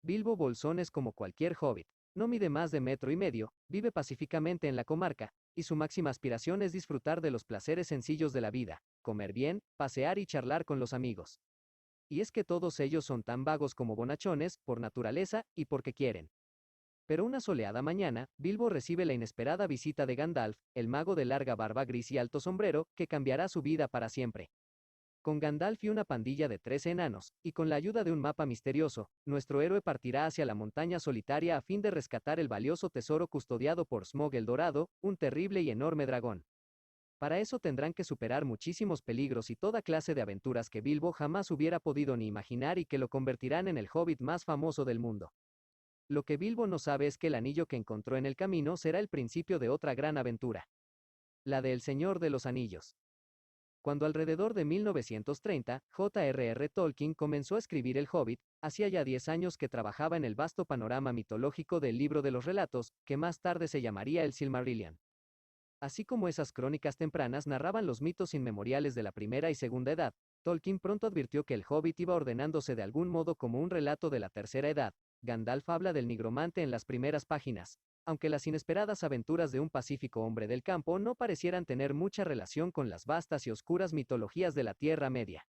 Bilbo Bolsón es como cualquier hobbit. No mide más de metro y medio, vive pacíficamente en la comarca, y su máxima aspiración es disfrutar de los placeres sencillos de la vida, comer bien, pasear y charlar con los amigos. Y es que todos ellos son tan vagos como bonachones, por naturaleza y porque quieren. Pero una soleada mañana, Bilbo recibe la inesperada visita de Gandalf, el mago de larga barba gris y alto sombrero, que cambiará su vida para siempre. Con Gandalf y una pandilla de 13 enanos, y con la ayuda de un mapa misterioso, nuestro héroe partirá hacia la montaña solitaria a fin de rescatar el valioso tesoro custodiado por Smaug el Dorado, un terrible y enorme dragón. Para eso tendrán que superar muchísimos peligros y toda clase de aventuras que Bilbo jamás hubiera podido ni imaginar y que lo convertirán en el hobbit más famoso del mundo. Lo que Bilbo no sabe es que el anillo que encontró en el camino será el principio de otra gran aventura. La de El Señor de los Anillos. Cuando alrededor de 1930, J.R.R. Tolkien comenzó a escribir El Hobbit, hacía ya 10 años que trabajaba en el vasto panorama mitológico del libro de los relatos, que más tarde se llamaría el Silmarillion. Así como esas crónicas tempranas narraban los mitos inmemoriales de la primera y segunda edad, Tolkien pronto advirtió que el Hobbit iba ordenándose de algún modo como un relato de la tercera edad. Gandalf habla del nigromante en las primeras páginas, aunque las inesperadas aventuras de un pacífico hombre del campo no parecieran tener mucha relación con las vastas y oscuras mitologías de la Tierra Media.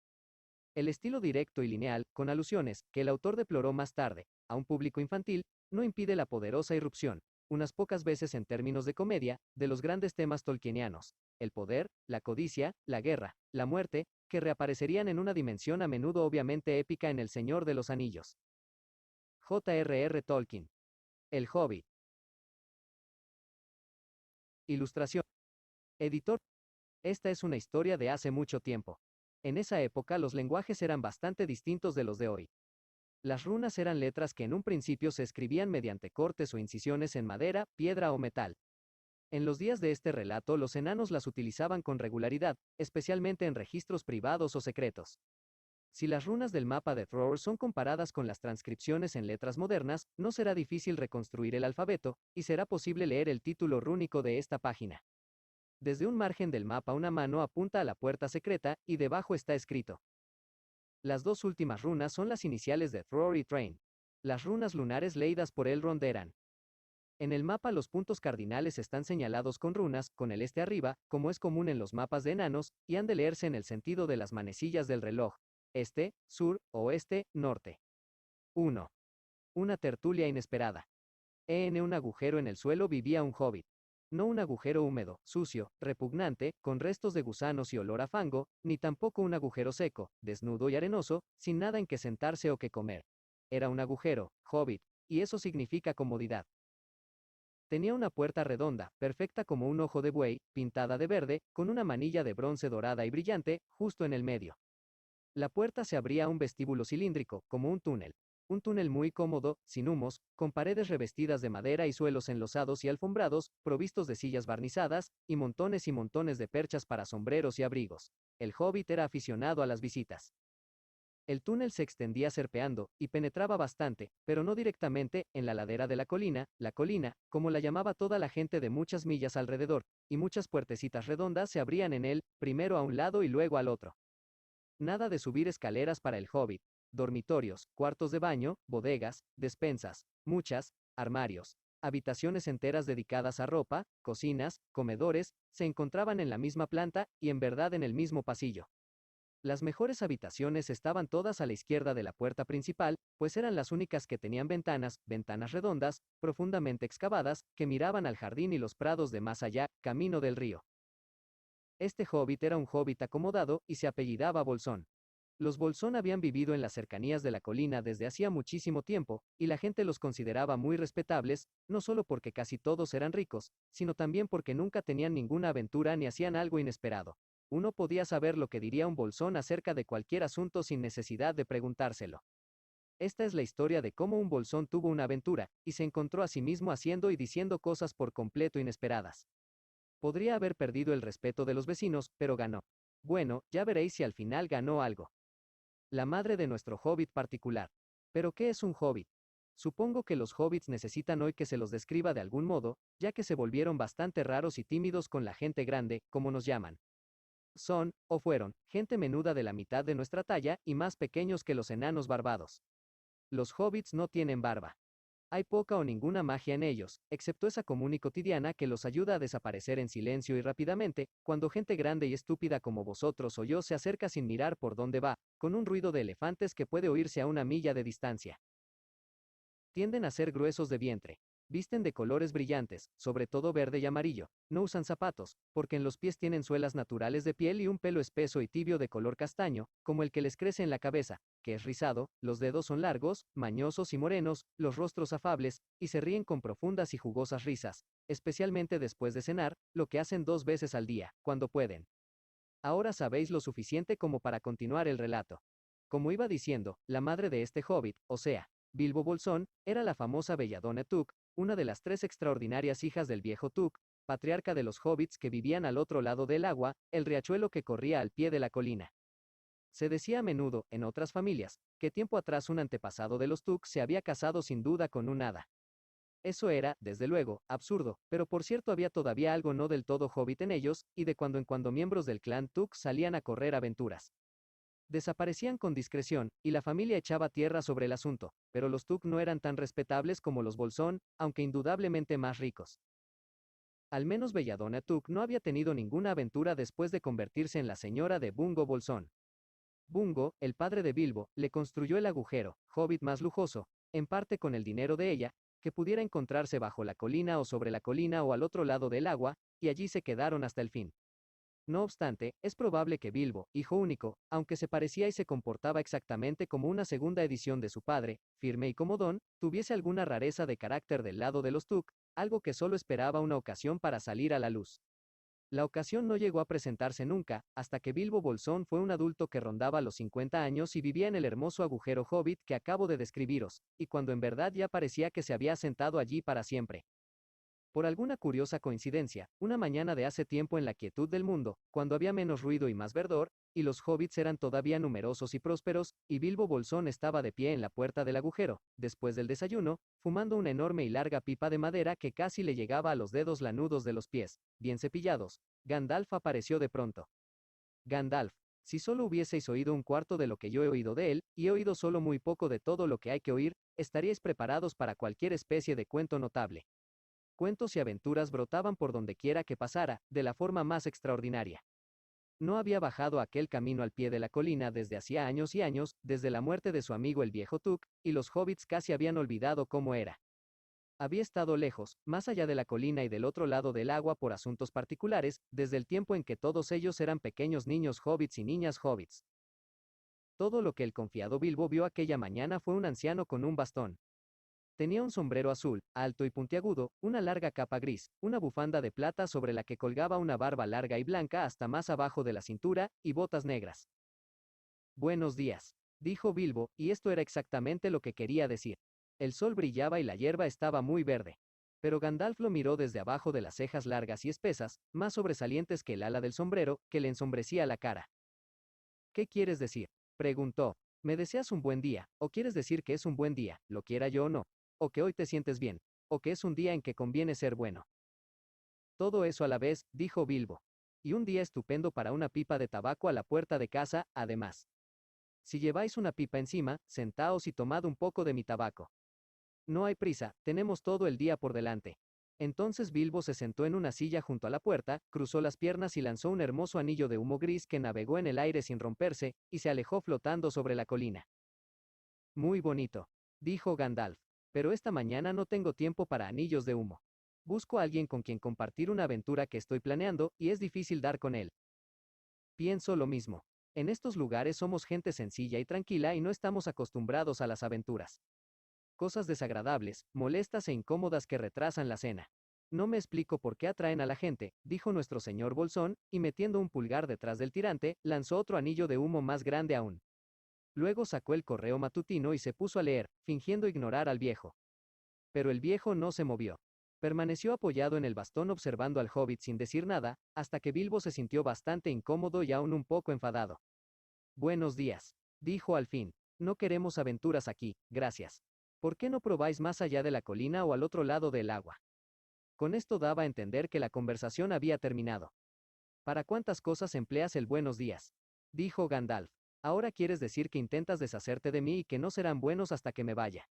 El estilo directo y lineal, con alusiones, que el autor deploró más tarde, a un público infantil, no impide la poderosa irrupción, unas pocas veces en términos de comedia, de los grandes temas tolkienianos, el poder, la codicia, la guerra, la muerte, que reaparecerían en una dimensión a menudo obviamente épica en El Señor de los Anillos. J.R.R. Tolkien. El Hobbit. Ilustración. Editor. Esta es una historia de hace mucho tiempo. En esa época los lenguajes eran bastante distintos de los de hoy. Las runas eran letras que en un principio se escribían mediante cortes o incisiones en madera, piedra o metal. En los días de este relato los enanos las utilizaban con regularidad, especialmente en registros privados o secretos. Si las runas del mapa de Thror son comparadas con las transcripciones en letras modernas, no será difícil reconstruir el alfabeto, y será posible leer el título rúnico de esta página. Desde un margen del mapa una mano apunta a la puerta secreta, y debajo está escrito. Las dos últimas runas son las iniciales de Thror y Thrain. Las runas lunares leídas por Elrond eran. En el mapa los puntos cardinales están señalados con runas, con el este arriba, como es común en los mapas de enanos, y han de leerse en el sentido de las manecillas del reloj. Este, sur, oeste, norte. 1. Una tertulia inesperada. En un agujero en el suelo vivía un hobbit. No un agujero húmedo, sucio, repugnante, con restos de gusanos y olor a fango, ni tampoco un agujero seco, desnudo y arenoso, sin nada en que sentarse o que comer. Era un agujero, hobbit, y eso significa comodidad. Tenía una puerta redonda, perfecta como un ojo de buey, pintada de verde, con una manilla de bronce dorada y brillante, justo en el medio. La puerta se abría a un vestíbulo cilíndrico, como un túnel. Un túnel muy cómodo, sin humos, con paredes revestidas de madera y suelos enlosados y alfombrados, provistos de sillas barnizadas, y montones de perchas para sombreros y abrigos. El hobbit era aficionado a las visitas. El túnel se extendía serpeando, y penetraba bastante, pero no directamente, en la ladera de la colina, como la llamaba toda la gente de muchas millas alrededor, y muchas puertecitas redondas se abrían en él, primero a un lado y luego al otro. Nada de subir escaleras para el hobbit. Dormitorios, cuartos de baño, bodegas, despensas, muchas, armarios, habitaciones enteras dedicadas a ropa, cocinas, comedores, se encontraban en la misma planta, y en verdad en el mismo pasillo. Las mejores habitaciones estaban todas a la izquierda de la puerta principal, pues eran las únicas que tenían ventanas redondas, profundamente excavadas, que miraban al jardín y los prados de más allá, camino del río. Este hobbit era un hobbit acomodado, y se apellidaba Bolsón. Los Bolsón habían vivido en las cercanías de la colina desde hacía muchísimo tiempo, y la gente los consideraba muy respetables, no solo porque casi todos eran ricos, sino también porque nunca tenían ninguna aventura ni hacían algo inesperado. Uno podía saber lo que diría un Bolsón acerca de cualquier asunto sin necesidad de preguntárselo. Esta es la historia de cómo un Bolsón tuvo una aventura, y se encontró a sí mismo haciendo y diciendo cosas por completo inesperadas. Podría haber perdido el respeto de los vecinos, pero ganó. Bueno, ya veréis si al final ganó algo. La madre de nuestro hobbit particular. ¿Pero qué es un hobbit? Supongo que los hobbits necesitan hoy que se los describa de algún modo, ya que se volvieron bastante raros y tímidos con la gente grande, como nos llaman. Son, o fueron, gente menuda de la mitad de nuestra talla, y más pequeños que los enanos barbados. Los hobbits no tienen barba. Hay poca o ninguna magia en ellos, excepto esa común y cotidiana que los ayuda a desaparecer en silencio y rápidamente, cuando gente grande y estúpida como vosotros o yo se acerca sin mirar por dónde va, con un ruido de elefantes que puede oírse a una milla de distancia. Tienden a ser gruesos de vientre. Visten de colores brillantes, sobre todo verde y amarillo. No usan zapatos, porque en los pies tienen suelas naturales de piel y un pelo espeso y tibio de color castaño, como el que les crece en la cabeza, que es rizado. Los dedos son largos, mañosos y morenos, los rostros afables, y se ríen con profundas y jugosas risas, especialmente después de cenar, lo que hacen 2 veces al día, cuando pueden. Ahora sabéis lo suficiente como para continuar el relato. Como iba diciendo, la madre de este hobbit, o sea, Bilbo Bolsón, era la famosa Belladonna Tuk, una de las 3 extraordinarias hijas del viejo Tuk, patriarca de los hobbits que vivían al otro lado del agua, el riachuelo que corría al pie de la colina. Se decía a menudo, en otras familias, que tiempo atrás un antepasado de los Tuk se había casado sin duda con un hada. Eso era, desde luego, absurdo, pero por cierto había todavía algo no del todo hobbit en ellos, y de cuando en cuando miembros del clan Tuk salían a correr aventuras. Desaparecían con discreción, y la familia echaba tierra sobre el asunto, pero los Tuk no eran tan respetables como los Bolsón, aunque indudablemente más ricos. Al menos Belladonna Tuk no había tenido ninguna aventura después de convertirse en la señora de Bungo Bolsón. Bungo, el padre de Bilbo, le construyó el agujero, hobbit más lujoso, en parte con el dinero de ella, que pudiera encontrarse bajo la colina o sobre la colina o al otro lado del agua, y allí se quedaron hasta el fin. No obstante, es probable que Bilbo, hijo único, aunque se parecía y se comportaba exactamente como una segunda edición de su padre, firme y comodón, tuviese alguna rareza de carácter del lado de los Tuk, algo que solo esperaba una ocasión para salir a la luz. La ocasión no llegó a presentarse nunca, hasta que Bilbo Bolsón fue un adulto que rondaba los 50 años y vivía en el hermoso agujero hobbit que acabo de describiros, y cuando en verdad ya parecía que se había sentado allí para siempre. Por alguna curiosa coincidencia, una mañana de hace tiempo en la quietud del mundo, cuando había menos ruido y más verdor, y los hobbits eran todavía numerosos y prósperos, y Bilbo Bolsón estaba de pie en la puerta del agujero, después del desayuno, fumando una enorme y larga pipa de madera que casi le llegaba a los dedos lanudos de los pies, bien cepillados, Gandalf apareció de pronto. Gandalf, si solo hubieseis oído un cuarto de lo que yo he oído de él, y he oído solo muy poco de todo lo que hay que oír, estaríais preparados para cualquier especie de cuento notable. Cuentos y aventuras brotaban por donde quiera que pasara, de la forma más extraordinaria. No había bajado aquel camino al pie de la colina desde hacía años y años, desde la muerte de su amigo el viejo Tuk, y los hobbits casi habían olvidado cómo era. Había estado lejos, más allá de la colina y del otro lado del agua por asuntos particulares, desde el tiempo en que todos ellos eran pequeños niños hobbits y niñas hobbits. Todo lo que el confiado Bilbo vio aquella mañana fue un anciano con un bastón. Tenía un sombrero azul, alto y puntiagudo, una larga capa gris, una bufanda de plata sobre la que colgaba una barba larga y blanca hasta más abajo de la cintura, y botas negras. Buenos días, dijo Bilbo, y esto era exactamente lo que quería decir. El sol brillaba y la hierba estaba muy verde. Pero Gandalf lo miró desde abajo de las cejas largas y espesas, más sobresalientes que el ala del sombrero, que le ensombrecía la cara. ¿Qué quieres decir?, preguntó. ¿Me deseas un buen día, o quieres decir que es un buen día, lo quiera yo o no? ¿O que hoy te sientes bien? ¿O que es un día en que conviene ser bueno? Todo eso a la vez, dijo Bilbo. Y un día estupendo para una pipa de tabaco a la puerta de casa, además. Si lleváis una pipa encima, sentaos y tomad un poco de mi tabaco. No hay prisa, tenemos todo el día por delante. Entonces Bilbo se sentó en una silla junto a la puerta, cruzó las piernas y lanzó un hermoso anillo de humo gris que navegó en el aire sin romperse, y se alejó flotando sobre la colina. Muy bonito, dijo Gandalf. Pero esta mañana no tengo tiempo para anillos de humo. Busco a alguien con quien compartir una aventura que estoy planeando, y es difícil dar con él. Pienso lo mismo. En estos lugares somos gente sencilla y tranquila y no estamos acostumbrados a las aventuras. Cosas desagradables, molestas e incómodas que retrasan la cena. No me explico por qué atraen a la gente, dijo nuestro señor Bolsón, y metiendo un pulgar detrás del tirante, lanzó otro anillo de humo más grande aún. Luego sacó el correo matutino y se puso a leer, fingiendo ignorar al viejo. Pero el viejo no se movió. Permaneció apoyado en el bastón observando al hobbit sin decir nada, hasta que Bilbo se sintió bastante incómodo y aún un poco enfadado. Buenos días, dijo al fin. No queremos aventuras aquí, gracias. ¿Por qué no probáis más allá de la colina o al otro lado del agua? Con esto daba a entender que la conversación había terminado. ¿Para cuántas cosas empleas el buenos días?, dijo Gandalf. Ahora quieres decir que intentas deshacerte de mí y que no serán buenos hasta que me vaya.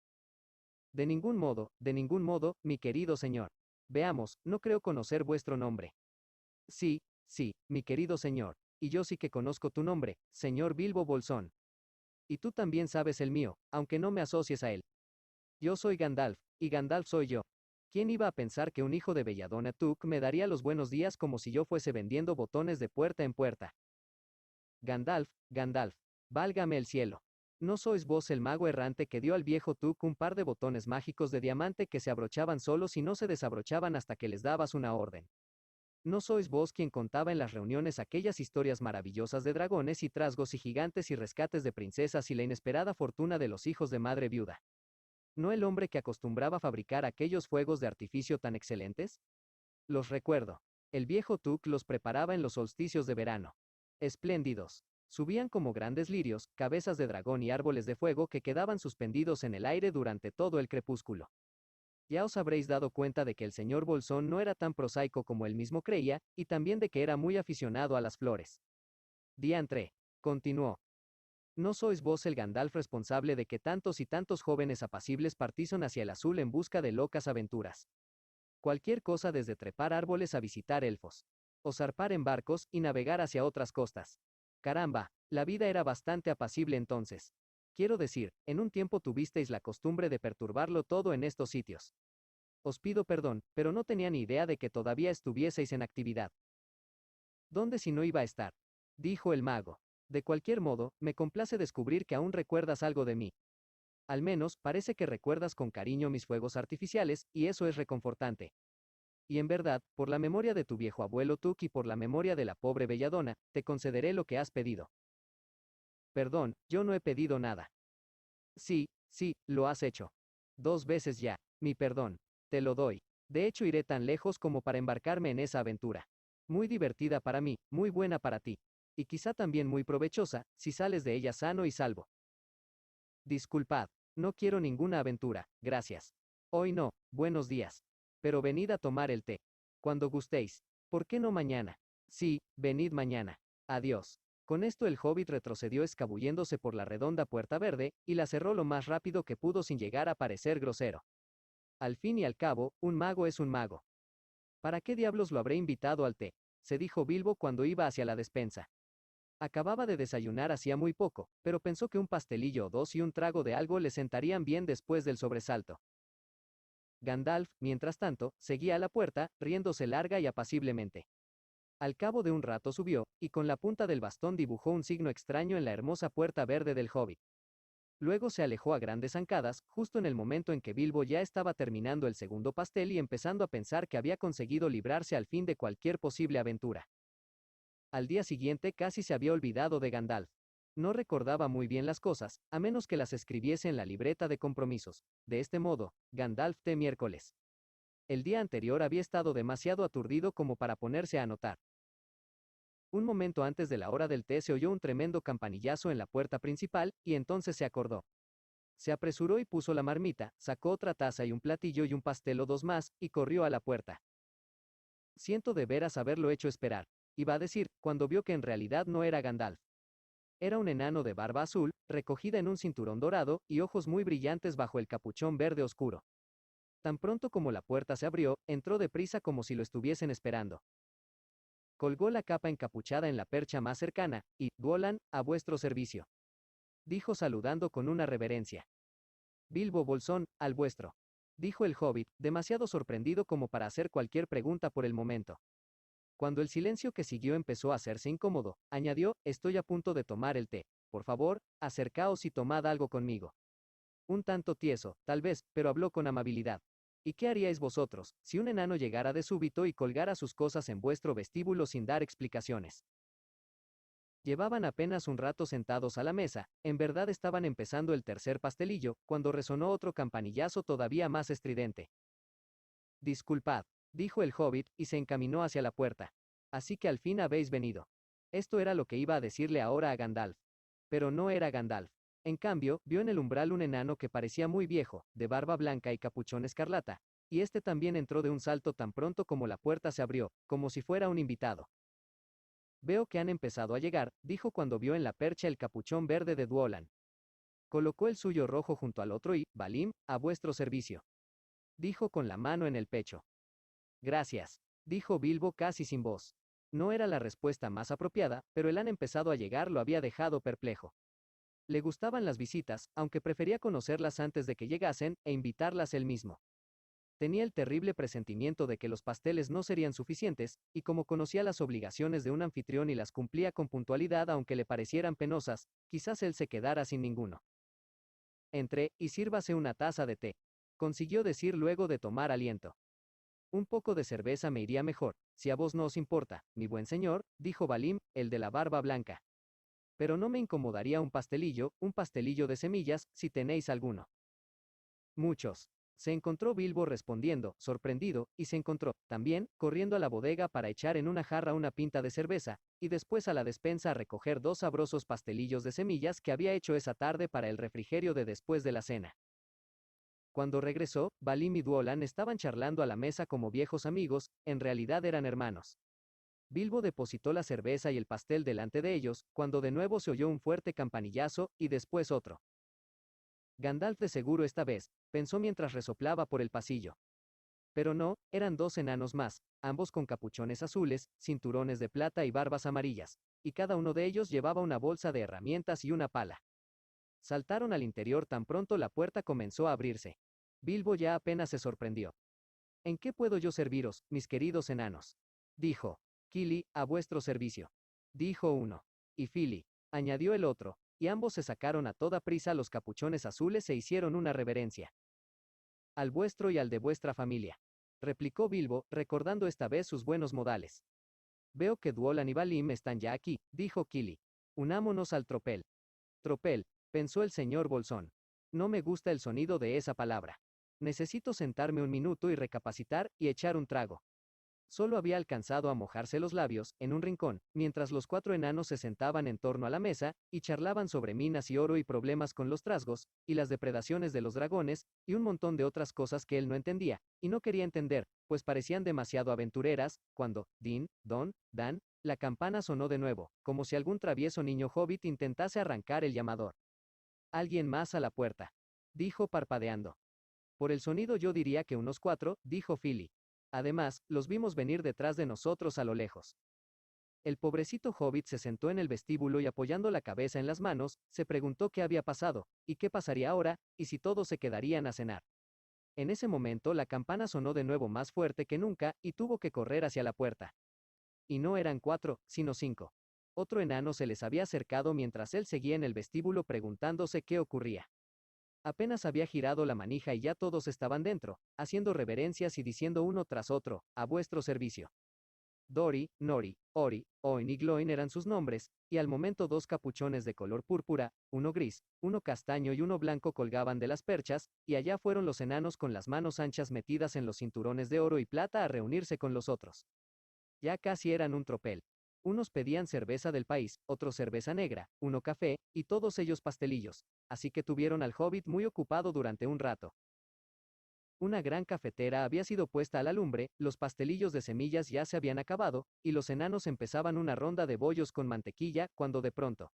De ningún modo, mi querido señor. Veamos, no creo conocer vuestro nombre. Sí, sí, mi querido señor. Y yo sí que conozco tu nombre, señor Bilbo Bolsón. Y tú también sabes el mío, aunque no me asocies a él. Yo soy Gandalf, y Gandalf soy yo. ¿Quién iba a pensar que un hijo de Belladonna Took me daría los buenos días como si yo fuese vendiendo botones de puerta en puerta? Gandalf, Gandalf, válgame el cielo. ¿No sois vos el mago errante que dio al viejo Took un par de botones mágicos de diamante que se abrochaban solos y no se desabrochaban hasta que les dabas una orden? ¿No sois vos quien contaba en las reuniones aquellas historias maravillosas de dragones y trasgos y gigantes y rescates de princesas y la inesperada fortuna de los hijos de madre viuda? ¿No el hombre que acostumbraba fabricar aquellos fuegos de artificio tan excelentes? Los recuerdo. El viejo Tuk los preparaba en los solsticios de verano. Espléndidos. Subían como grandes lirios, cabezas de dragón y árboles de fuego que quedaban suspendidos en el aire durante todo el crepúsculo. Ya os habréis dado cuenta de que el señor Bolsón no era tan prosaico como él mismo creía, y también de que era muy aficionado a las flores. Diantre, continuó. ¿No sois vos el Gandalf responsable de que tantos y tantos jóvenes apacibles partieron hacia el azul en busca de locas aventuras? Cualquier cosa desde trepar árboles a visitar elfos, o zarpar en barcos y navegar hacia otras costas. Caramba, la vida era bastante apacible entonces. Quiero decir, en un tiempo tuvisteis la costumbre de perturbarlo todo en estos sitios. Os pido perdón, pero no tenía ni idea de que todavía estuvieseis en actividad. ¿Dónde si no iba a estar? Dijo el mago. De cualquier modo, me complace descubrir que aún recuerdas algo de mí. Al menos, parece que recuerdas con cariño mis fuegos artificiales, y eso es reconfortante. Y en verdad, por la memoria de tu viejo abuelo Tuk y por la memoria de la pobre Belladonna, te concederé lo que has pedido. Perdón, yo no he pedido nada. Sí, sí, lo has hecho. 2 veces ya, mi perdón. Te lo doy. De hecho iré tan lejos como para embarcarme en esa aventura. Muy divertida para mí, muy buena para ti. Y quizá también muy provechosa, si sales de ella sano y salvo. Disculpad, no quiero ninguna aventura, gracias. Hoy no, buenos días. Pero venid a tomar el té. Cuando gustéis. ¿Por qué no mañana? Sí, venid mañana. Adiós. Con esto el hobbit retrocedió escabulléndose por la redonda puerta verde, y la cerró lo más rápido que pudo sin llegar a parecer grosero. Al fin y al cabo, un mago es un mago. ¿Para qué diablos lo habré invitado al té? Se dijo Bilbo cuando iba hacia la despensa. Acababa de desayunar hacía muy poco, pero pensó que un pastelillo o dos y un trago de algo le sentarían bien después del sobresalto. Gandalf, mientras tanto, seguía a la puerta, riéndose larga y apaciblemente. Al cabo de un rato subió, y con la punta del bastón dibujó un signo extraño en la hermosa puerta verde del hobbit. Luego se alejó a grandes zancadas, justo en el momento en que Bilbo ya estaba terminando el segundo pastel y empezando a pensar que había conseguido librarse al fin de cualquier posible aventura. Al día siguiente casi se había olvidado de Gandalf. No recordaba muy bien las cosas, a menos que las escribiese en la libreta de compromisos. De este modo, Gandalf T. miércoles. El día anterior había estado demasiado aturdido como para ponerse a anotar. Un momento antes de la hora del té se oyó un tremendo campanillazo en la puerta principal, y entonces se acordó. Se apresuró y puso la marmita, sacó otra taza y un platillo y un pastel o dos más, y corrió a la puerta. Siento de veras haberlo hecho esperar, iba a decir, cuando vio que en realidad no era Gandalf. Era un enano de barba azul, recogida en un cinturón dorado, y ojos muy brillantes bajo el capuchón verde oscuro. Tan pronto como la puerta se abrió, entró deprisa como si lo estuviesen esperando. Colgó la capa encapuchada en la percha más cercana, y, Golan, a vuestro servicio. Dijo saludando con una reverencia. Bilbo Bolsón, al vuestro. Dijo el hobbit, demasiado sorprendido como para hacer cualquier pregunta por el momento. Cuando el silencio que siguió empezó a hacerse incómodo, añadió, estoy a punto de tomar el té. Por favor, acercaos y tomad algo conmigo. Un tanto tieso, tal vez, pero habló con amabilidad. ¿Y qué haríais vosotros, si un enano llegara de súbito y colgara sus cosas en vuestro vestíbulo sin dar explicaciones? Llevaban apenas un rato sentados a la mesa, en verdad estaban empezando el tercer pastelillo, cuando resonó otro campanillazo todavía más estridente. Disculpad, dijo el hobbit, y se encaminó hacia la puerta. Así que al fin habéis venido. Esto era lo que iba a decirle ahora a Gandalf. Pero no era Gandalf. En cambio, vio en el umbral un enano que parecía muy viejo, de barba blanca y capuchón escarlata, y este también entró de un salto tan pronto como la puerta se abrió, como si fuera un invitado. Veo que han empezado a llegar, dijo cuando vio en la percha el capuchón verde de Duolan. Colocó el suyo rojo junto al otro y, Balim, a vuestro servicio. Dijo con la mano en el pecho. Gracias, dijo Bilbo casi sin voz. No era la respuesta más apropiada, pero el han empezado a llegar lo había dejado perplejo. Le gustaban las visitas, aunque prefería conocerlas antes de que llegasen, e invitarlas él mismo. Tenía el terrible presentimiento de que los pasteles no serían suficientes, y como conocía las obligaciones de un anfitrión y las cumplía con puntualidad aunque le parecieran penosas, quizás él se quedara sin ninguno. Entré, y sírvase una taza de té. Consiguió decir luego de tomar aliento. Un poco de cerveza me iría mejor, si a vos no os importa, mi buen señor, dijo Balim, el de la barba blanca. Pero no me incomodaría un pastelillo de semillas, si tenéis alguno. Muchos. Se encontró Bilbo respondiendo, sorprendido, y se encontró, también, corriendo a la bodega para echar en una jarra una pinta de cerveza, y después a la despensa a recoger 2 sabrosos pastelillos de semillas que había hecho esa tarde para el refrigerio de después de la cena. Cuando regresó, Balim y Duolan estaban charlando a la mesa como viejos amigos, en realidad eran hermanos. Bilbo depositó la cerveza y el pastel delante de ellos, cuando de nuevo se oyó un fuerte campanillazo, y después otro. Gandalf de seguro esta vez, pensó mientras resoplaba por el pasillo. Pero no, eran 2 enanos más, ambos con capuchones azules, cinturones de plata y barbas amarillas, y cada uno de ellos llevaba una bolsa de herramientas y una pala. Saltaron al interior tan pronto la puerta comenzó a abrirse. Bilbo ya apenas se sorprendió. ¿En qué puedo yo serviros, mis queridos enanos? Dijo. Kili, a vuestro servicio. Dijo uno. Y Fili, añadió el otro, y ambos se sacaron a toda prisa los capuchones azules e hicieron una reverencia. Al vuestro y al de vuestra familia, replicó Bilbo, recordando esta vez sus buenos modales. Veo que Duolan y Balim están ya aquí, dijo Kili. Unámonos al tropel. Tropel, pensó el señor Bolsón. No me gusta el sonido de esa palabra. Necesito sentarme un minuto y recapacitar, y echar un trago. Solo había alcanzado a mojarse los labios, en un rincón, mientras los 4 enanos se sentaban en torno a la mesa, y charlaban sobre minas y oro y problemas con los trasgos, y las depredaciones de los dragones, y un montón de otras cosas que él no entendía, y no quería entender, pues parecían demasiado aventureras, cuando, din, don, dan, la campana sonó de nuevo, como si algún travieso niño hobbit intentase arrancar el llamador. Alguien más a la puerta. Dijo parpadeando. Por el sonido yo diría que unos 4, dijo Fili. Además, los vimos venir detrás de nosotros a lo lejos. El pobrecito hobbit se sentó en el vestíbulo y apoyando la cabeza en las manos, se preguntó qué había pasado, y qué pasaría ahora, y si todos se quedarían a cenar. En ese momento la campana sonó de nuevo más fuerte que nunca, y tuvo que correr hacia la puerta. Y no eran 4, sino 5. Otro enano se les había acercado mientras él seguía en el vestíbulo preguntándose qué ocurría. Apenas había girado la manija y ya todos estaban dentro, haciendo reverencias y diciendo uno tras otro, a vuestro servicio. Dori, Nori, Ori, Oin y Gloin eran sus nombres, y al momento 2 capuchones de color púrpura, uno gris, uno castaño y uno blanco colgaban de las perchas, y allá fueron los enanos con las manos anchas metidas en los cinturones de oro y plata a reunirse con los otros. Ya casi eran un tropel. Unos pedían cerveza del país, otros cerveza negra, uno café, y todos ellos pastelillos, así que tuvieron al hobbit muy ocupado durante un rato. Una gran cafetera había sido puesta a la lumbre, los pastelillos de semillas ya se habían acabado, y los enanos empezaban una ronda de bollos con mantequilla, cuando de pronto.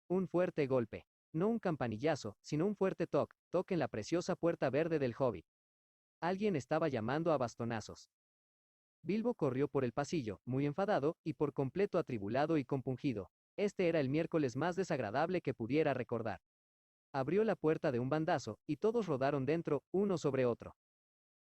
Un fuerte golpe. No un campanillazo, sino un fuerte toc en la preciosa puerta verde del hobbit. Alguien estaba llamando a bastonazos. Bilbo corrió por el pasillo, muy enfadado, y por completo atribulado y compungido. Este era el miércoles más desagradable que pudiera recordar. Abrió la puerta de un bandazo, y todos rodaron dentro, uno sobre otro.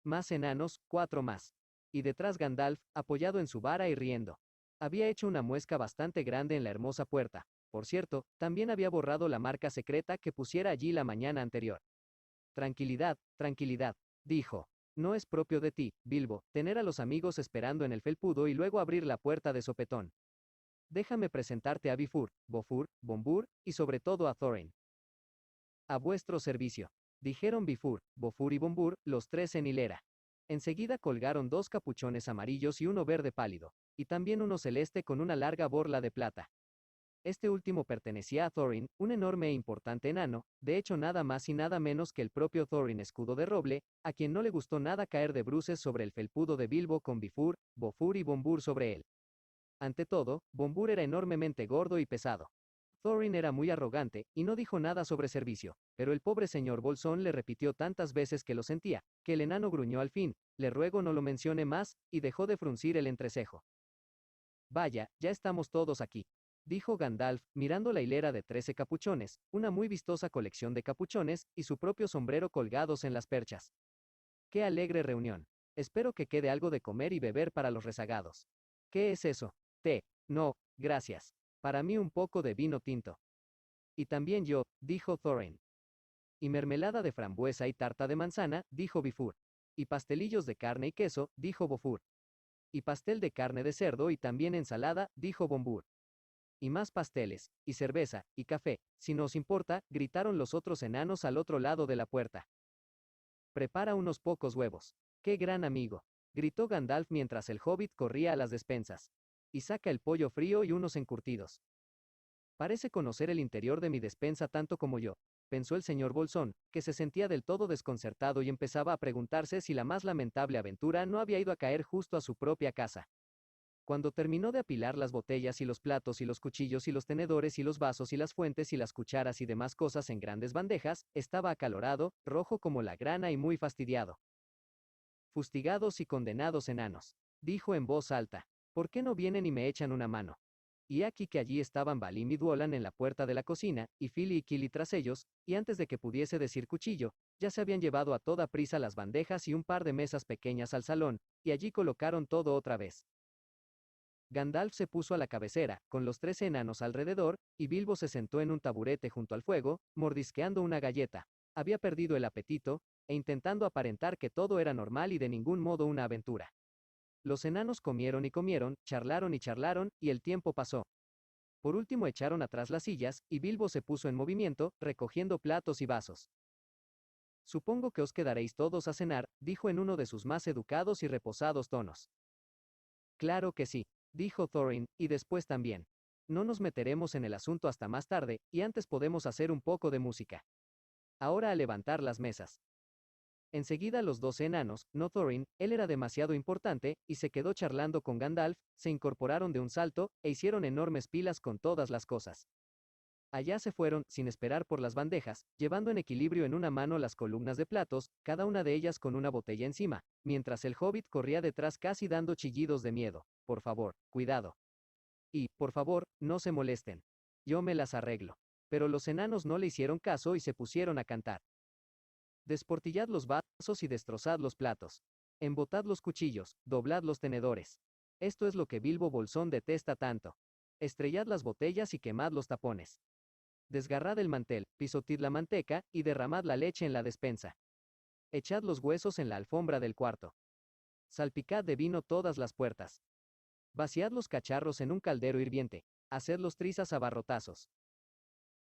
Más enanos, 4 más. Y detrás Gandalf, apoyado en su vara y riendo. Había hecho una muesca bastante grande en la hermosa puerta. Por cierto, también había borrado la marca secreta que pusiera allí la mañana anterior. Tranquilidad, tranquilidad, dijo. No es propio de ti, Bilbo, tener a los amigos esperando en el felpudo y luego abrir la puerta de sopetón. Déjame presentarte a Bifur, Bofur, Bombur, y sobre todo a Thorin. A vuestro servicio, dijeron Bifur, Bofur y Bombur, los 3 en hilera. Enseguida colgaron 2 capuchones amarillos y uno verde pálido, y también uno celeste con una larga borla de plata. Este último pertenecía a Thorin, un enorme e importante enano, de hecho nada más y nada menos que el propio Thorin Escudo de Roble, a quien no le gustó nada caer de bruces sobre el felpudo de Bilbo con Bifur, Bofur y Bombur sobre él. Ante todo, Bombur era enormemente gordo y pesado. Thorin era muy arrogante, y no dijo nada sobre servicio, pero el pobre señor Bolsón le repitió tantas veces que lo sentía, que el enano gruñó al fin: le ruego no lo mencione más, y dejó de fruncir el entrecejo. Vaya, ya estamos todos aquí, dijo Gandalf, mirando la hilera de 13 capuchones, una muy vistosa colección de capuchones, y su propio sombrero colgados en las perchas. ¡Qué alegre reunión! Espero que quede algo de comer y beber para los rezagados. ¿Qué es eso? Té. No, gracias. Para mí un poco de vino tinto. Y también yo, dijo Thorin. Y mermelada de frambuesa y tarta de manzana, dijo Bifur. Y pastelillos de carne y queso, dijo Bofur. Y pastel de carne de cerdo y también ensalada, dijo Bombur. Y más pasteles, y cerveza, y café, si no os importa, gritaron los otros enanos al otro lado de la puerta. Prepara unos pocos huevos. ¡Qué gran amigo! Gritó Gandalf mientras el hobbit corría a las despensas. Y saca el pollo frío y unos encurtidos. Parece conocer el interior de mi despensa tanto como yo, pensó el señor Bolsón, que se sentía del todo desconcertado y empezaba a preguntarse si la más lamentable aventura no había ido a caer justo a su propia casa. Cuando terminó de apilar las botellas y los platos y los cuchillos y los tenedores y los vasos y las fuentes y las cucharas y demás cosas en grandes bandejas, estaba acalorado, rojo como la grana y muy fastidiado. Fustigados y condenados enanos, dijo en voz alta, ¿por qué no vienen y me echan una mano? Y aquí que allí estaban Balim y Duolan en la puerta de la cocina, y Fili y Kili tras ellos, y antes de que pudiese decir cuchillo, ya se habían llevado a toda prisa las bandejas y un par de mesas pequeñas al salón, y allí colocaron todo otra vez. Gandalf se puso a la cabecera, con los 13 enanos alrededor, y Bilbo se sentó en un taburete junto al fuego, mordisqueando una galleta. Había perdido el apetito, e intentando aparentar que todo era normal y de ningún modo una aventura. Los enanos comieron y comieron, charlaron y el tiempo pasó. Por último echaron atrás las sillas, y Bilbo se puso en movimiento, recogiendo platos y vasos. Supongo que os quedaréis todos a cenar, dijo en uno de sus más educados y reposados tonos. Claro que sí, dijo Thorin, y después también. No nos meteremos en el asunto hasta más tarde, y antes podemos hacer un poco de música. Ahora a levantar las mesas. Enseguida los 12 enanos, no Thorin, él era demasiado importante, y se quedó charlando con Gandalf, se incorporaron de un salto, e hicieron enormes pilas con todas las cosas. Allá se fueron, sin esperar por las bandejas, llevando en equilibrio en una mano las columnas de platos, cada una de ellas con una botella encima, mientras el hobbit corría detrás casi dando chillidos de miedo. Por favor, cuidado. Y, por favor, no se molesten. Yo me las arreglo. Pero los enanos no le hicieron caso y se pusieron a cantar. Desportillad los vasos y destrozad los platos. Embotad los cuchillos, doblad los tenedores. Esto es lo que Bilbo Bolsón detesta tanto. Estrellad las botellas y quemad los tapones. Desgarrad el mantel, pisotid la manteca, y derramad la leche en la despensa. Echad los huesos en la alfombra del cuarto. Salpicad de vino todas las puertas. Vaciad los cacharros en un caldero hirviente. Haced los trizas a barrotazos.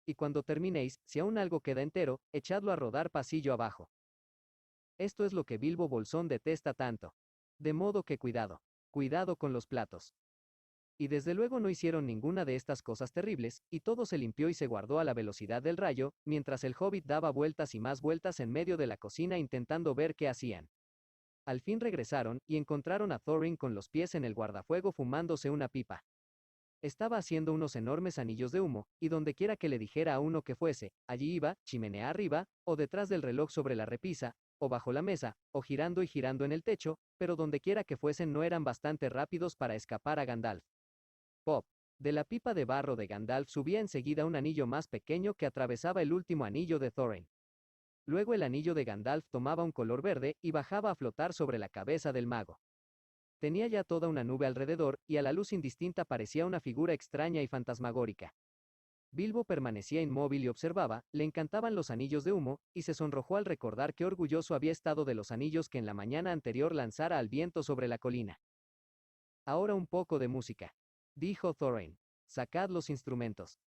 Y cuando terminéis, si aún algo queda entero, echadlo a rodar pasillo abajo. Esto es lo que Bilbo Bolsón detesta tanto. De modo que cuidado. Cuidado con los platos. Y desde luego no hicieron ninguna de estas cosas terribles, y todo se limpió y se guardó a la velocidad del rayo, mientras el hobbit daba vueltas y más vueltas en medio de la cocina intentando ver qué hacían. Al fin regresaron, y encontraron a Thorin con los pies en el guardafuego fumándose una pipa. Estaba haciendo unos enormes anillos de humo, y dondequiera que le dijera a uno que fuese, allí iba, chimenea arriba, o detrás del reloj sobre la repisa, o bajo la mesa, o girando y girando en el techo, pero dondequiera que fuesen no eran bastante rápidos para escapar a Gandalf. Pop. De la pipa de barro de Gandalf subía enseguida un anillo más pequeño que atravesaba el último anillo de Thorin. Luego el anillo de Gandalf tomaba un color verde, y bajaba a flotar sobre la cabeza del mago. Tenía ya toda una nube alrededor, y a la luz indistinta parecía una figura extraña y fantasmagórica. Bilbo permanecía inmóvil y observaba, le encantaban los anillos de humo, y se sonrojó al recordar qué orgulloso había estado de los anillos que en la mañana anterior lanzara al viento sobre la colina. Ahora un poco de música, dijo Thorin. Sacad los instrumentos.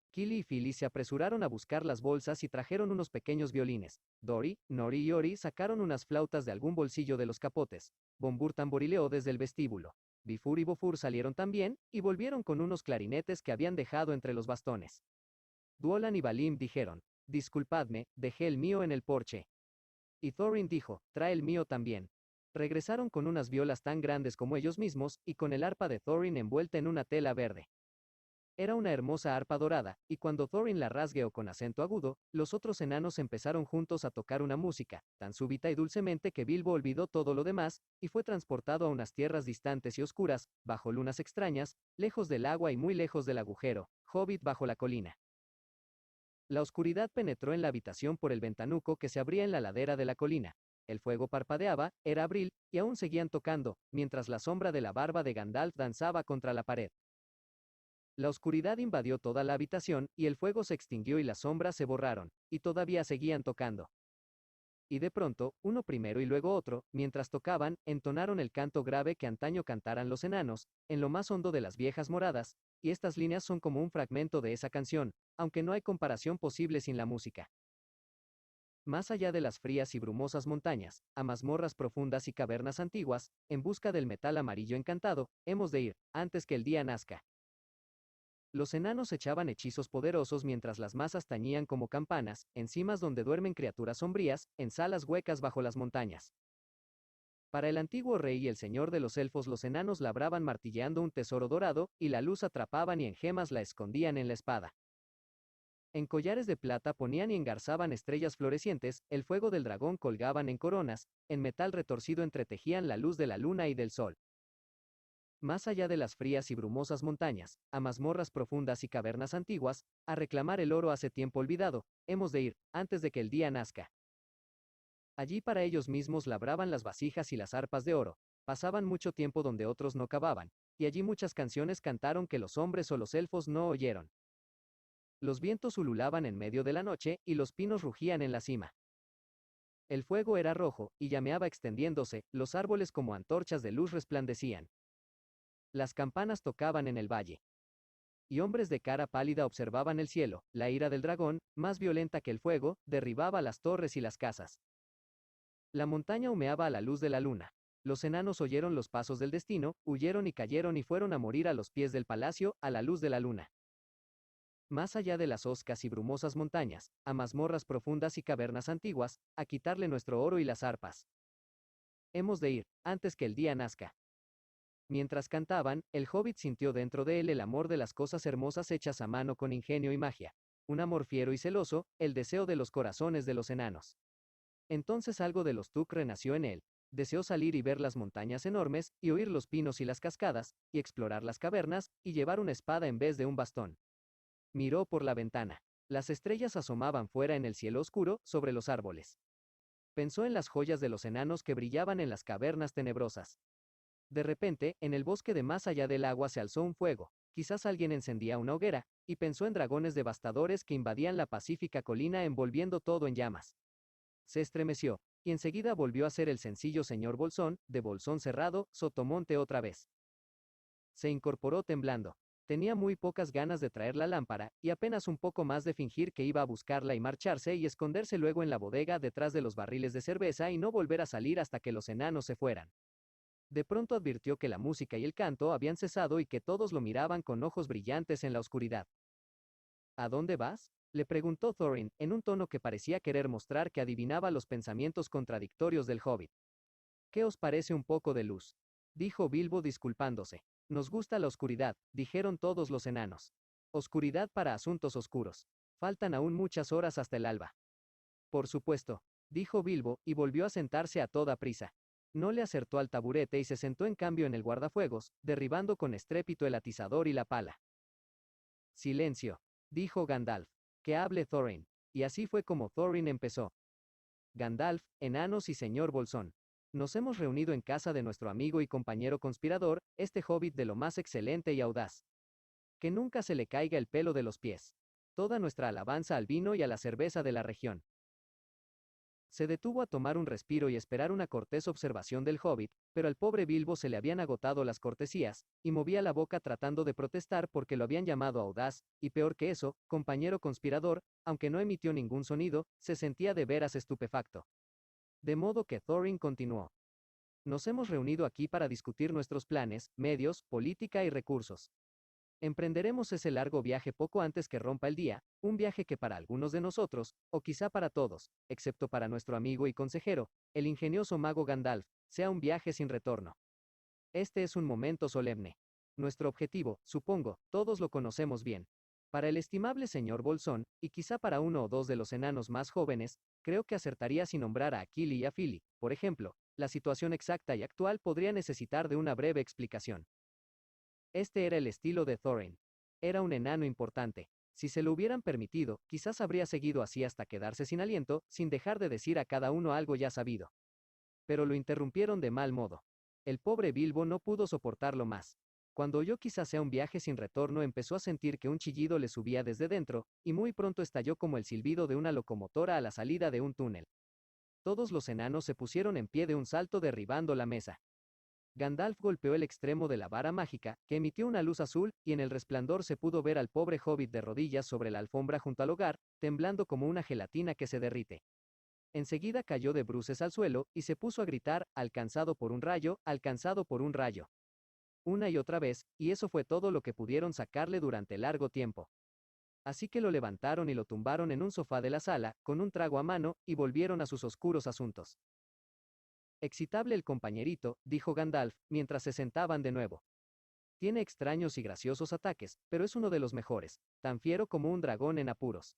Kili y Fili se apresuraron a buscar las bolsas y trajeron unos pequeños violines. Dori, Nori y Ori sacaron unas flautas de algún bolsillo de los capotes. Bombur tamborileó desde el vestíbulo. Bifur y Bofur salieron también, y volvieron con unos clarinetes que habían dejado entre los bastones. Duolan y Balim dijeron: disculpadme, dejé el mío en el porche. Y Thorin dijo: trae el mío también. Regresaron con unas violas tan grandes como ellos mismos, y con el arpa de Thorin envuelta en una tela verde. Era una hermosa arpa dorada, y cuando Thorin la rasgueó con acento agudo, los otros enanos empezaron juntos a tocar una música, tan súbita y dulcemente que Bilbo olvidó todo lo demás, y fue transportado a unas tierras distantes y oscuras, bajo lunas extrañas, lejos del agua y muy lejos del agujero, Hobbit bajo la colina. La oscuridad penetró en la habitación por el ventanuco que se abría en la ladera de la colina. El fuego parpadeaba, era abril, y aún seguían tocando, mientras la sombra de la barba de Gandalf danzaba contra la pared. La oscuridad invadió toda la habitación, y el fuego se extinguió y las sombras se borraron, y todavía seguían tocando. Y de pronto, uno primero y luego otro, mientras tocaban, entonaron el canto grave que antaño cantaran los enanos, en lo más hondo de las viejas moradas, y estas líneas son como un fragmento de esa canción, aunque no hay comparación posible sin la música. Más allá de las frías y brumosas montañas, a mazmorras profundas y cavernas antiguas, en busca del metal amarillo encantado, hemos de ir, antes que el día nazca. Los enanos echaban hechizos poderosos mientras las masas tañían como campanas, en cimas donde duermen criaturas sombrías, en salas huecas bajo las montañas. Para el antiguo rey y el señor de los elfos los enanos labraban martilleando un tesoro dorado, y la luz atrapaban y en gemas la escondían en la espada. En collares de plata ponían y engarzaban estrellas florecientes, el fuego del dragón colgaban en coronas, en metal retorcido entretejían la luz de la luna y del sol. Más allá de las frías y brumosas montañas, a mazmorras profundas y cavernas antiguas, a reclamar el oro hace tiempo olvidado, hemos de ir, antes de que el día nazca. Allí para ellos mismos labraban las vasijas y las arpas de oro, pasaban mucho tiempo donde otros no cavaban, y allí muchas canciones cantaron que los hombres o los elfos no oyeron. Los vientos ululaban en medio de la noche, y los pinos rugían en la cima. El fuego era rojo, y llameaba extendiéndose, los árboles como antorchas de luz resplandecían. Las campanas tocaban en el valle. Y hombres de cara pálida observaban el cielo, la ira del dragón, más violenta que el fuego, derribaba las torres y las casas. La montaña humeaba a la luz de la luna. Los enanos oyeron los pasos del destino, huyeron y cayeron y fueron a morir a los pies del palacio, a la luz de la luna. Más allá de las hoscas y brumosas montañas, a mazmorras profundas y cavernas antiguas, a quitarle nuestro oro y las arpas. Hemos de ir, antes que el día nazca. Mientras cantaban, el hobbit sintió dentro de él el amor de las cosas hermosas hechas a mano con ingenio y magia. Un amor fiero y celoso, el deseo de los corazones de los enanos. Entonces algo de los Tuk renació en él. Deseó salir y ver las montañas enormes, y oír los pinos y las cascadas, y explorar las cavernas, y llevar una espada en vez de un bastón. Miró por la ventana. Las estrellas asomaban fuera en el cielo oscuro, sobre los árboles. Pensó en las joyas de los enanos que brillaban en las cavernas tenebrosas. De repente, en el bosque de más allá del agua se alzó un fuego, quizás alguien encendía una hoguera, y pensó en dragones devastadores que invadían la pacífica colina envolviendo todo en llamas. Se estremeció, y enseguida volvió a ser el sencillo señor Bolsón, de Bolsón Cerrado, Sotomonte otra vez. Se incorporó temblando. Tenía muy pocas ganas de traer la lámpara, y apenas un poco más de fingir que iba a buscarla y marcharse y esconderse luego en la bodega detrás de los barriles de cerveza y no volver a salir hasta que los enanos se fueran. De pronto advirtió que la música y el canto habían cesado y que todos lo miraban con ojos brillantes en la oscuridad. ¿A dónde vas?, le preguntó Thorin, en un tono que parecía querer mostrar que adivinaba los pensamientos contradictorios del hobbit. ¿Qué os parece un poco de luz?, dijo Bilbo disculpándose. Nos gusta la oscuridad, dijeron todos los enanos. Oscuridad para asuntos oscuros. Faltan aún muchas horas hasta el alba. Por supuesto, dijo Bilbo, y volvió a sentarse a toda prisa. No le acertó al taburete y se sentó en cambio en el guardafuegos, derribando con estrépito el atizador y la pala. Silencio, dijo Gandalf. Que hable Thorin. Y así fue como Thorin empezó. Gandalf, enanos y señor Bolsón. Nos hemos reunido en casa de nuestro amigo y compañero conspirador, este hobbit de lo más excelente y audaz. Que nunca se le caiga el pelo de los pies. Toda nuestra alabanza al vino y a la cerveza de la región. Se detuvo a tomar un respiro y esperar una cortés observación del hobbit, pero al pobre Bilbo se le habían agotado las cortesías, y movía la boca tratando de protestar porque lo habían llamado audaz, y peor que eso, compañero conspirador, aunque no emitió ningún sonido, se sentía de veras estupefacto. De modo que Thorin continuó. Nos hemos reunido aquí para discutir nuestros planes, medios, política y recursos. Emprenderemos ese largo viaje poco antes que rompa el día, un viaje que para algunos de nosotros, o quizá para todos, excepto para nuestro amigo y consejero, el ingenioso mago Gandalf, sea un viaje sin retorno. Este es un momento solemne. Nuestro objetivo, supongo, todos lo conocemos bien. Para el estimable señor Bolsón, y quizá para uno o dos de los enanos más jóvenes, creo que acertaría si nombrara a Kili y a Philly, por ejemplo. La situación exacta y actual podría necesitar de una breve explicación. Este era el estilo de Thorin. Era un enano importante. Si se lo hubieran permitido, quizás habría seguido así hasta quedarse sin aliento, sin dejar de decir a cada uno algo ya sabido. Pero lo interrumpieron de mal modo. El pobre Bilbo no pudo soportarlo más. Cuando oyó quizás sea un viaje sin retorno, empezó a sentir que un chillido le subía desde dentro, y muy pronto estalló como el silbido de una locomotora a la salida de un túnel. Todos los enanos se pusieron en pie de un salto derribando la mesa. Gandalf golpeó el extremo de la vara mágica, que emitió una luz azul, y en el resplandor se pudo ver al pobre hobbit de rodillas sobre la alfombra junto al hogar, temblando como una gelatina que se derrite. Enseguida cayó de bruces al suelo, y se puso a gritar, alcanzado por un rayo, alcanzado por un rayo. Una y otra vez, y eso fue todo lo que pudieron sacarle durante largo tiempo. Así que lo levantaron y lo tumbaron en un sofá de la sala, con un trago a mano, y volvieron a sus oscuros asuntos. Excitable el compañerito, dijo Gandalf, mientras se sentaban de nuevo. Tiene extraños y graciosos ataques, pero es uno de los mejores, tan fiero como un dragón en apuros.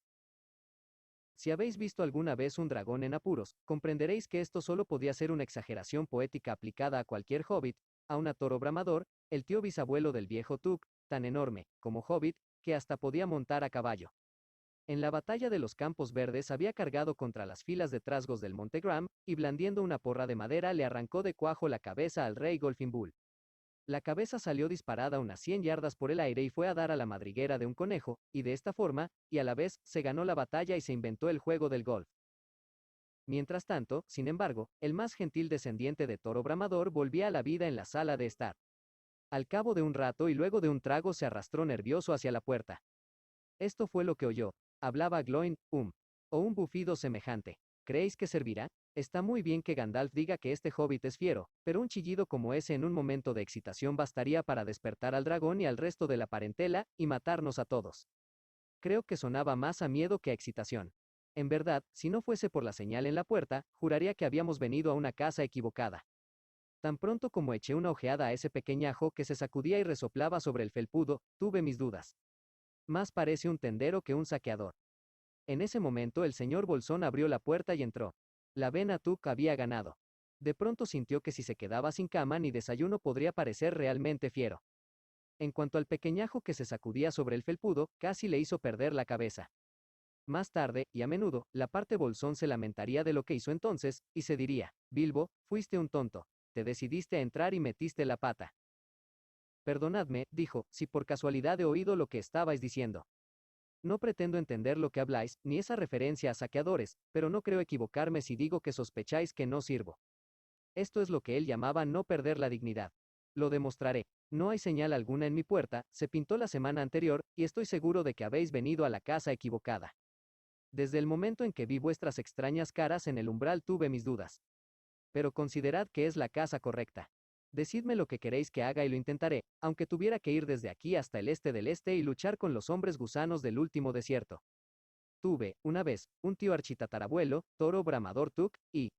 Si habéis visto alguna vez un dragón en apuros, comprenderéis que esto solo podía ser una exageración poética aplicada a cualquier hobbit, a un toro bramador, el tío bisabuelo del viejo Tuk, tan enorme, como hobbit, que hasta podía montar a caballo. En la batalla de los Campos Verdes había cargado contra las filas de trasgos del Monte Graham, y blandiendo una porra de madera le arrancó de cuajo la cabeza al rey Golfin Bull. La cabeza salió disparada unas 100 yardas por el aire y fue a dar a la madriguera de un conejo, y de esta forma, y a la vez, se ganó la batalla y se inventó el juego del golf. Mientras tanto, sin embargo, el más gentil descendiente de Toro Bramador volvía a la vida en la sala de estar. Al cabo de un rato y luego de un trago se arrastró nervioso hacia la puerta. Esto fue lo que oyó. Hablaba Gloin, o un bufido semejante. ¿Creéis que servirá? Está muy bien que Gandalf diga que este hobbit es fiero, pero un chillido como ese en un momento de excitación bastaría para despertar al dragón y al resto de la parentela, y matarnos a todos. Creo que sonaba más a miedo que a excitación. En verdad, si no fuese por la señal en la puerta, juraría que habíamos venido a una casa equivocada. Tan pronto como eché una ojeada a ese pequeñajo que se sacudía y resoplaba sobre el felpudo, tuve mis dudas. Más parece un tendero que un saqueador. En ese momento el señor Bolsón abrió la puerta y entró. La vena Tuk había ganado. De pronto sintió que si se quedaba sin cama ni desayuno podría parecer realmente fiero. En cuanto al pequeñajo que se sacudía sobre el felpudo, casi le hizo perder la cabeza. Más tarde, y a menudo, la parte Bolsón se lamentaría de lo que hizo entonces, y se diría: Bilbo, fuiste un tonto. Te decidiste a entrar y metiste la pata. Perdonadme, dijo, si por casualidad he oído lo que estabais diciendo. No pretendo entender lo que habláis, ni esa referencia a saqueadores, pero no creo equivocarme si digo que sospecháis que no sirvo. Esto es lo que él llamaba no perder la dignidad. Lo demostraré. No hay señal alguna en mi puerta, se pintó la semana anterior, y estoy seguro de que habéis venido a la casa equivocada. Desde el momento en que vi vuestras extrañas caras en el umbral tuve mis dudas. Pero considerad que es la casa correcta. Decidme lo que queréis que haga y lo intentaré, aunque tuviera que ir desde aquí hasta el este del este y luchar con los hombres gusanos del último desierto. Tuve, una vez, un tío architatarabuelo, Toro Bramador Tuk, y...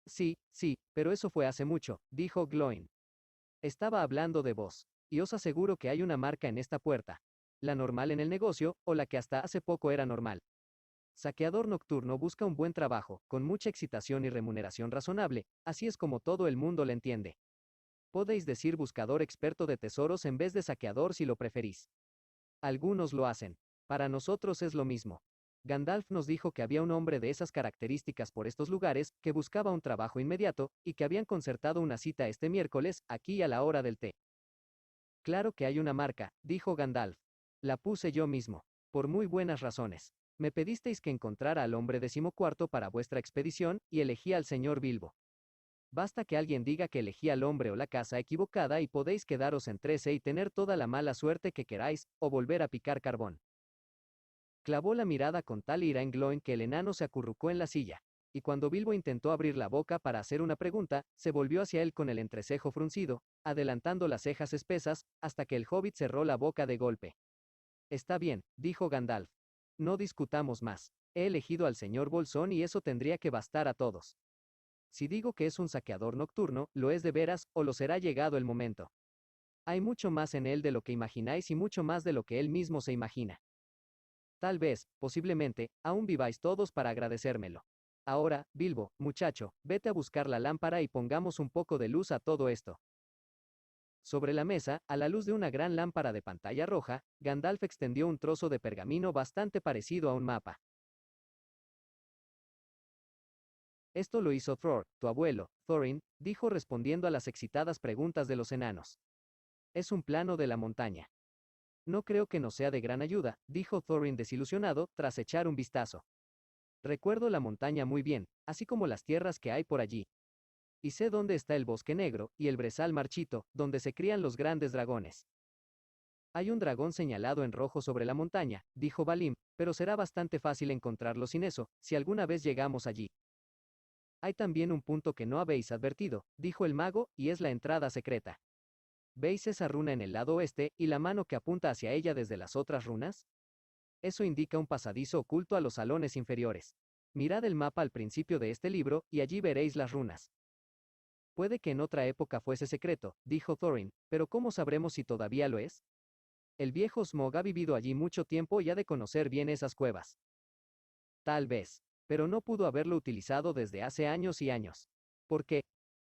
Sí, sí, pero eso fue hace mucho, dijo Gloin. Estaba hablando de vos. Y os aseguro que hay una marca en esta puerta. La normal en el negocio, o la que hasta hace poco era normal. Saqueador nocturno busca un buen trabajo, con mucha excitación y remuneración razonable, así es como todo el mundo le entiende. Podéis decir buscador experto de tesoros en vez de saqueador si lo preferís. Algunos lo hacen. Para nosotros es lo mismo. Gandalf nos dijo que había un hombre de esas características por estos lugares, que buscaba un trabajo inmediato, y que habían concertado una cita este miércoles, aquí a la hora del té. Claro que hay una marca, dijo Gandalf. La puse yo mismo. Por muy buenas razones. Me pedisteis que encontrara al hombre 14º para vuestra expedición, y elegí al señor Bilbo. Basta que alguien diga que elegí al hombre o la casa equivocada y podéis quedaros en 13 y tener toda la mala suerte que queráis, o volver a picar carbón. Clavó la mirada con tal ira en Gloin que el enano se acurrucó en la silla, y cuando Bilbo intentó abrir la boca para hacer una pregunta, se volvió hacia él con el entrecejo fruncido, adelantando las cejas espesas, hasta que el hobbit cerró la boca de golpe. Está bien, dijo Gandalf. No discutamos más. He elegido al señor Bolsón y eso tendría que bastar a todos. Si digo que es un saqueador nocturno, lo es de veras, o lo será llegado el momento. Hay mucho más en él de lo que imagináis y mucho más de lo que él mismo se imagina. Tal vez, posiblemente, aún viváis todos para agradecérmelo. Ahora, Bilbo, muchacho, vete a buscar la lámpara y pongamos un poco de luz a todo esto. Sobre la mesa, a la luz de una gran lámpara de pantalla roja, Gandalf extendió un trozo de pergamino bastante parecido a un mapa. Esto lo hizo Thror, tu abuelo, Thorin, dijo respondiendo a las excitadas preguntas de los enanos. Es un plano de la montaña. No creo que nos sea de gran ayuda, dijo Thorin desilusionado, tras echar un vistazo. Recuerdo la montaña muy bien, así como las tierras que hay por allí. Y sé dónde está el bosque negro, y el brezal marchito, donde se crían los grandes dragones. Hay un dragón señalado en rojo sobre la montaña, dijo Balim, pero será bastante fácil encontrarlo sin eso, si alguna vez llegamos allí. Hay también un punto que no habéis advertido, dijo el mago, y es la entrada secreta. ¿Veis esa runa en el lado oeste, y la mano que apunta hacia ella desde las otras runas? Eso indica un pasadizo oculto a los salones inferiores. Mirad el mapa al principio de este libro, y allí veréis las runas. Puede que en otra época fuese secreto, dijo Thorin, pero ¿cómo sabremos si todavía lo es? El viejo Smaug ha vivido allí mucho tiempo y ha de conocer bien esas cuevas. Tal vez. Pero no pudo haberlo utilizado desde hace años y años. ¿Por qué?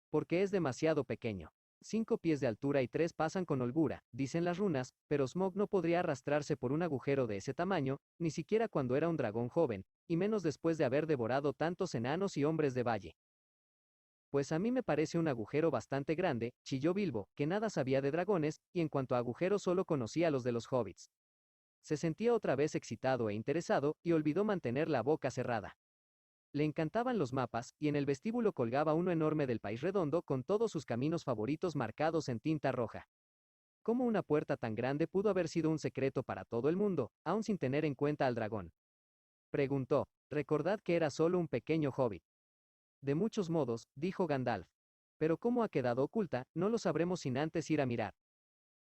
Porque es demasiado pequeño. 5 pies de altura y 3 pasan con holgura, dicen las runas, pero Smaug no podría arrastrarse por un agujero de ese tamaño, ni siquiera cuando era un dragón joven, y menos después de haber devorado tantos enanos y hombres de valle. Pues a mí me parece un agujero bastante grande, chilló Bilbo, que nada sabía de dragones, y en cuanto a agujeros solo conocía los de los hobbits. Se sentía otra vez excitado e interesado, y olvidó mantener la boca cerrada. Le encantaban los mapas, y en el vestíbulo colgaba uno enorme del país redondo con todos sus caminos favoritos marcados en tinta roja. ¿Cómo una puerta tan grande pudo haber sido un secreto para todo el mundo, aun sin tener en cuenta al dragón? Preguntó. Recordad que era solo un pequeño hobbit. De muchos modos, dijo Gandalf. Pero cómo ha quedado oculta, no lo sabremos sin antes ir a mirar.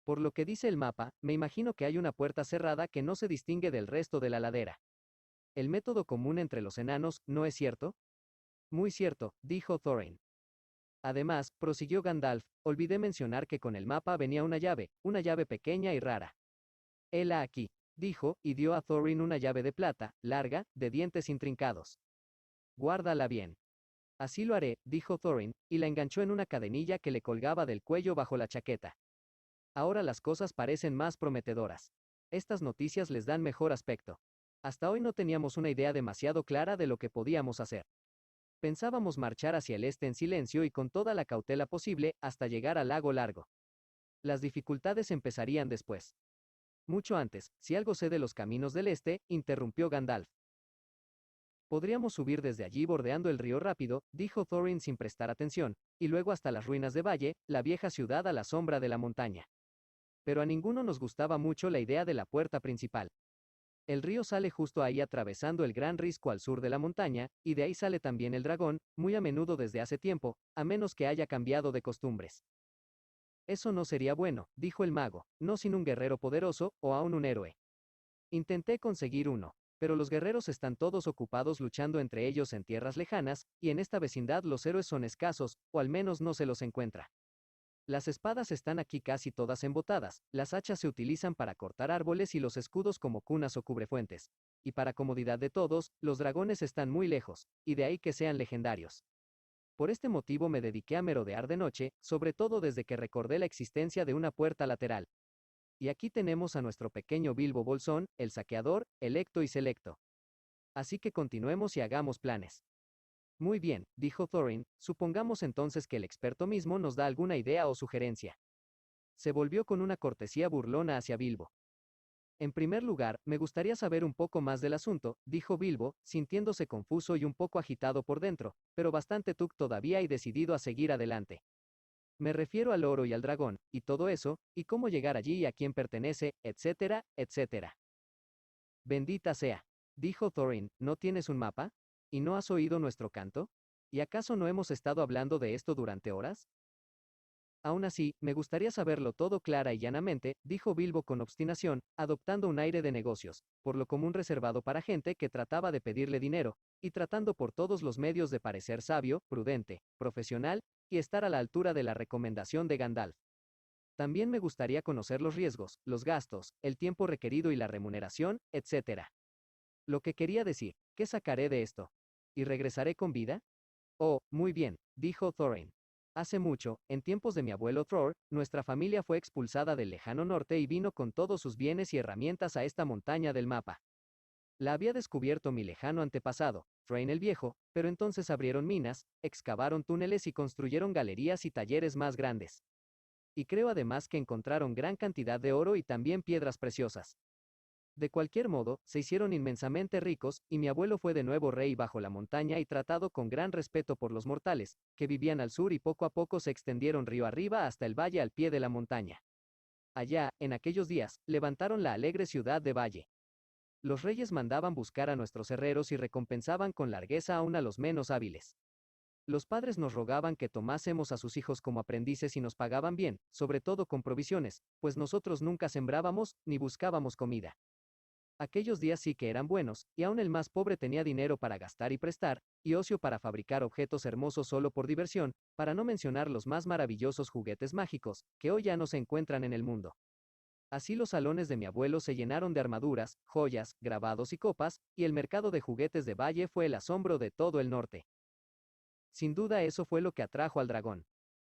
Por lo que dice el mapa, me imagino que hay una puerta cerrada que no se distingue del resto de la ladera. El método común entre los enanos, ¿no es cierto? Muy cierto, dijo Thorin. Además, prosiguió Gandalf, olvidé mencionar que con el mapa venía una llave pequeña y rara. Hela aquí, dijo, y dio a Thorin una llave de plata, larga, de dientes intrincados. Guárdala bien. Así lo haré, dijo Thorin, y la enganchó en una cadenilla que le colgaba del cuello bajo la chaqueta. Ahora las cosas parecen más prometedoras. Estas noticias les dan mejor aspecto. Hasta hoy no teníamos una idea demasiado clara de lo que podíamos hacer. Pensábamos marchar hacia el este en silencio y con toda la cautela posible, hasta llegar al lago largo. Las dificultades empezarían después. Mucho antes, si algo sé de los caminos del este, interrumpió Gandalf. Podríamos subir desde allí bordeando el río rápido, dijo Thorin sin prestar atención, y luego hasta las ruinas de Valle, la vieja ciudad a la sombra de la montaña. Pero a ninguno nos gustaba mucho la idea de la puerta principal. El río sale justo ahí atravesando el gran risco al sur de la montaña, y de ahí sale también el dragón, muy a menudo desde hace tiempo, a menos que haya cambiado de costumbres. Eso no sería bueno, dijo el mago, no sin un guerrero poderoso, o aún un héroe. Intenté conseguir uno, pero los guerreros están todos ocupados luchando entre ellos en tierras lejanas, y en esta vecindad los héroes son escasos, o al menos no se los encuentra. Las espadas están aquí casi todas embotadas, las hachas se utilizan para cortar árboles y los escudos como cunas o cubrefuentes. Y para comodidad de todos, los dragones están muy lejos, y de ahí que sean legendarios. Por este motivo me dediqué a merodear de noche, sobre todo desde que recordé la existencia de una puerta lateral. Y aquí tenemos a nuestro pequeño Bilbo Bolsón, el saqueador, electo y selecto. Así que continuemos y hagamos planes. Muy bien, dijo Thorin, supongamos entonces que el experto mismo nos da alguna idea o sugerencia. Se volvió con una cortesía burlona hacia Bilbo. En primer lugar, me gustaría saber un poco más del asunto, dijo Bilbo, sintiéndose confuso y un poco agitado por dentro, pero bastante tuc todavía y decidido a seguir adelante. Me refiero al oro y al dragón, y todo eso, y cómo llegar allí y a quién pertenece, etcétera, etcétera. Bendita sea, dijo Thorin, ¿no tienes un mapa? ¿Y no has oído nuestro canto? ¿Y acaso no hemos estado hablando de esto durante horas? Aún así, me gustaría saberlo todo clara y llanamente, dijo Bilbo con obstinación, adoptando un aire de negocios, por lo común reservado para gente que trataba de pedirle dinero, y tratando por todos los medios de parecer sabio, prudente, profesional, y estar a la altura de la recomendación de Gandalf. También me gustaría conocer los riesgos, los gastos, el tiempo requerido y la remuneración, etc. Lo que quería decir, ¿qué sacaré de esto? ¿Y regresaré con vida? Oh, muy bien, dijo Thorin. Hace mucho, en tiempos de mi abuelo Thor, nuestra familia fue expulsada del lejano norte y vino con todos sus bienes y herramientas a esta montaña del mapa. La había descubierto mi lejano antepasado, Thrain el Viejo, pero entonces abrieron minas, excavaron túneles y construyeron galerías y talleres más grandes. Y creo además que encontraron gran cantidad de oro y también piedras preciosas. De cualquier modo, se hicieron inmensamente ricos, y mi abuelo fue de nuevo rey bajo la montaña y tratado con gran respeto por los mortales, que vivían al sur y poco a poco se extendieron río arriba hasta el valle al pie de la montaña. Allá, en aquellos días, levantaron la alegre ciudad de Valle. Los reyes mandaban buscar a nuestros herreros y recompensaban con largueza aún a los menos hábiles. Los padres nos rogaban que tomásemos a sus hijos como aprendices y nos pagaban bien, sobre todo con provisiones, pues nosotros nunca sembrábamos, ni buscábamos comida. Aquellos días sí que eran buenos, y aún el más pobre tenía dinero para gastar y prestar, y ocio para fabricar objetos hermosos solo por diversión, para no mencionar los más maravillosos juguetes mágicos, que hoy ya no se encuentran en el mundo. Así los salones de mi abuelo se llenaron de armaduras, joyas, grabados y copas, y el mercado de juguetes de Valle fue el asombro de todo el norte. Sin duda eso fue lo que atrajo al dragón.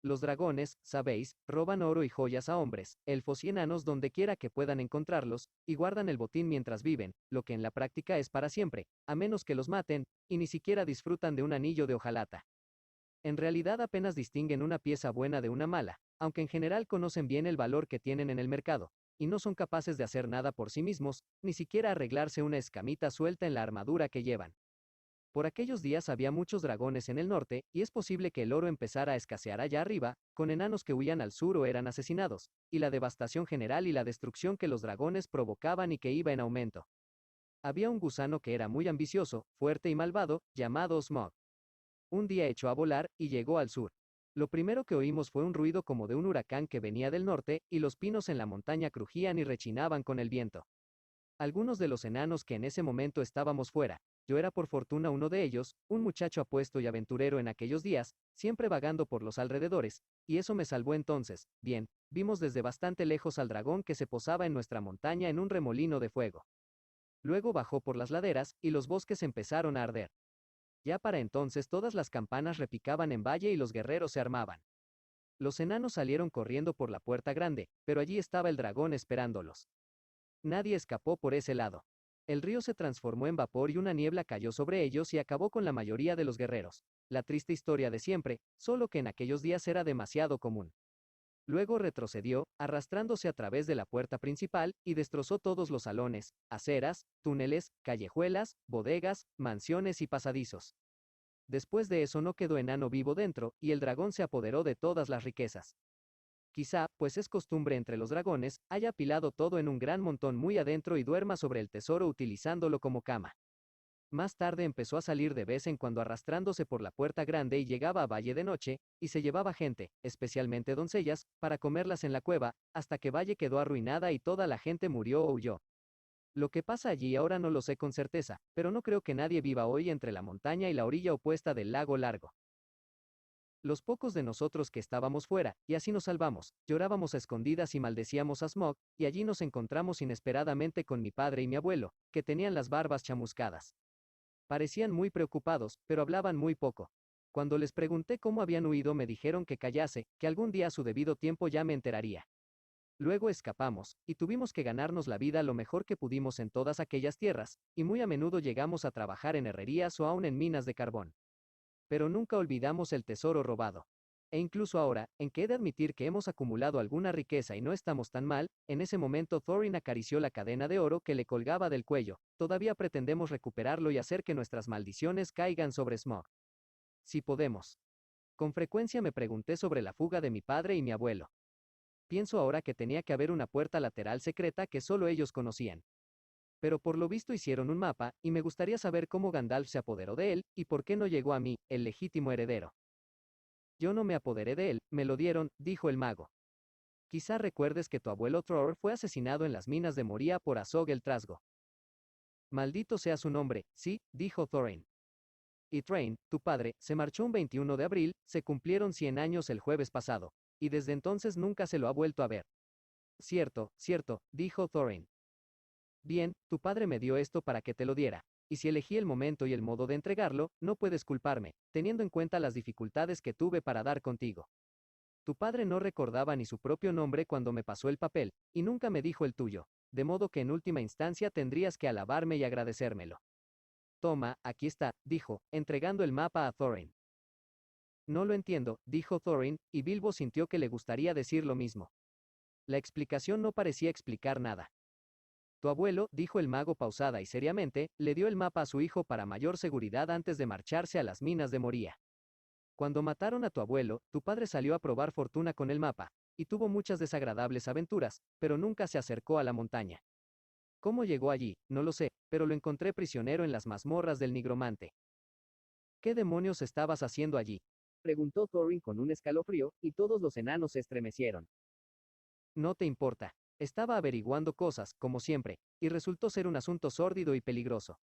Los dragones, sabéis, roban oro y joyas a hombres, elfos y enanos donde quiera que puedan encontrarlos, y guardan el botín mientras viven, lo que en la práctica es para siempre, a menos que los maten, y ni siquiera disfrutan de un anillo de hojalata. En realidad apenas distinguen una pieza buena de una mala, aunque en general conocen bien el valor que tienen en el mercado, y no son capaces de hacer nada por sí mismos, ni siquiera arreglarse una escamita suelta en la armadura que llevan. Por aquellos días había muchos dragones en el norte, y es posible que el oro empezara a escasear allá arriba, con enanos que huían al sur o eran asesinados, y la devastación general y la destrucción que los dragones provocaban y que iba en aumento. Había un gusano que era muy ambicioso, fuerte y malvado, llamado Smog. Un día echó a volar, y llegó al sur. Lo primero que oímos fue un ruido como de un huracán que venía del norte, y los pinos en la montaña crujían y rechinaban con el viento. Algunos de los enanos que en ese momento estábamos fuera, yo era por fortuna uno de ellos, un muchacho apuesto y aventurero en aquellos días, siempre vagando por los alrededores, y eso me salvó entonces. Bien, vimos desde bastante lejos al dragón que se posaba en nuestra montaña en un remolino de fuego. Luego bajó por las laderas, y los bosques empezaron a arder. Ya para entonces todas las campanas repicaban en valle y los guerreros se armaban. Los enanos salieron corriendo por la puerta grande, pero allí estaba el dragón esperándolos. Nadie escapó por ese lado. El río se transformó en vapor y una niebla cayó sobre ellos y acabó con la mayoría de los guerreros. La triste historia de siempre, solo que en aquellos días era demasiado común. Luego retrocedió, arrastrándose a través de la puerta principal, y destrozó todos los salones, aceras, túneles, callejuelas, bodegas, mansiones y pasadizos. Después de eso no quedó enano vivo dentro, y el dragón se apoderó de todas las riquezas. Quizá, pues es costumbre entre los dragones, haya apilado todo en un gran montón muy adentro y duerma sobre el tesoro utilizándolo como cama. Más tarde empezó a salir de vez en cuando arrastrándose por la puerta grande y llegaba a Valle de noche, y se llevaba gente, especialmente doncellas, para comerlas en la cueva, hasta que Valle quedó arruinada y toda la gente murió o huyó. Lo que pasa allí ahora no lo sé con certeza, pero no creo que nadie viva hoy entre la montaña y la orilla opuesta del lago largo. Los pocos de nosotros que estábamos fuera, y así nos salvamos, llorábamos a escondidas y maldecíamos a Smog, y allí nos encontramos inesperadamente con mi padre y mi abuelo, que tenían las barbas chamuscadas. Parecían muy preocupados, pero hablaban muy poco. Cuando les pregunté cómo habían huido me dijeron que callase, que algún día a su debido tiempo ya me enteraría. Luego escapamos, y tuvimos que ganarnos la vida lo mejor que pudimos en todas aquellas tierras, y muy a menudo llegamos a trabajar en herrerías o aún en minas de carbón. Pero nunca olvidamos el tesoro robado. E incluso ahora, en que he de admitir que hemos acumulado alguna riqueza y no estamos tan mal, en ese momento Thorin acarició la cadena de oro que le colgaba del cuello. Todavía pretendemos recuperarlo y hacer que nuestras maldiciones caigan sobre Smog. Si podemos. Con frecuencia me pregunté sobre la fuga de mi padre y mi abuelo. Pienso ahora que tenía que haber una puerta lateral secreta que solo ellos conocían. Pero por lo visto hicieron un mapa, y me gustaría saber cómo Gandalf se apoderó de él, y por qué no llegó a mí, el legítimo heredero. Yo no me apoderé de él, me lo dieron, dijo el mago. Quizá recuerdes que tu abuelo Tror fue asesinado en las minas de Moria por Azog el Trasgo. Maldito sea su nombre, sí, dijo Thorin. Y Thrain, tu padre, se marchó un 21 de abril, se cumplieron 100 años el jueves pasado, y desde entonces nunca se lo ha vuelto a ver. Cierto, cierto, dijo Thorin. Bien, tu padre me dio esto para que te lo diera, y si elegí el momento y el modo de entregarlo, no puedes culparme, teniendo en cuenta las dificultades que tuve para dar contigo. Tu padre no recordaba ni su propio nombre cuando me pasó el papel, y nunca me dijo el tuyo, de modo que en última instancia tendrías que alabarme y agradecérmelo. Toma, aquí está, dijo, entregando el mapa a Thorin. No lo entiendo, dijo Thorin, y Bilbo sintió que le gustaría decir lo mismo. La explicación no parecía explicar nada. Tu abuelo, dijo el mago pausada y seriamente, le dio el mapa a su hijo para mayor seguridad antes de marcharse a las minas de Moría. Cuando mataron a tu abuelo, tu padre salió a probar fortuna con el mapa, y tuvo muchas desagradables aventuras, pero nunca se acercó a la montaña. ¿Cómo llegó allí? No lo sé, pero lo encontré prisionero en las mazmorras del nigromante. ¿Qué demonios estabas haciendo allí? Preguntó Thorin con un escalofrío, y todos los enanos se estremecieron. No te importa. Estaba averiguando cosas, como siempre, y resultó ser un asunto sórdido y peligroso.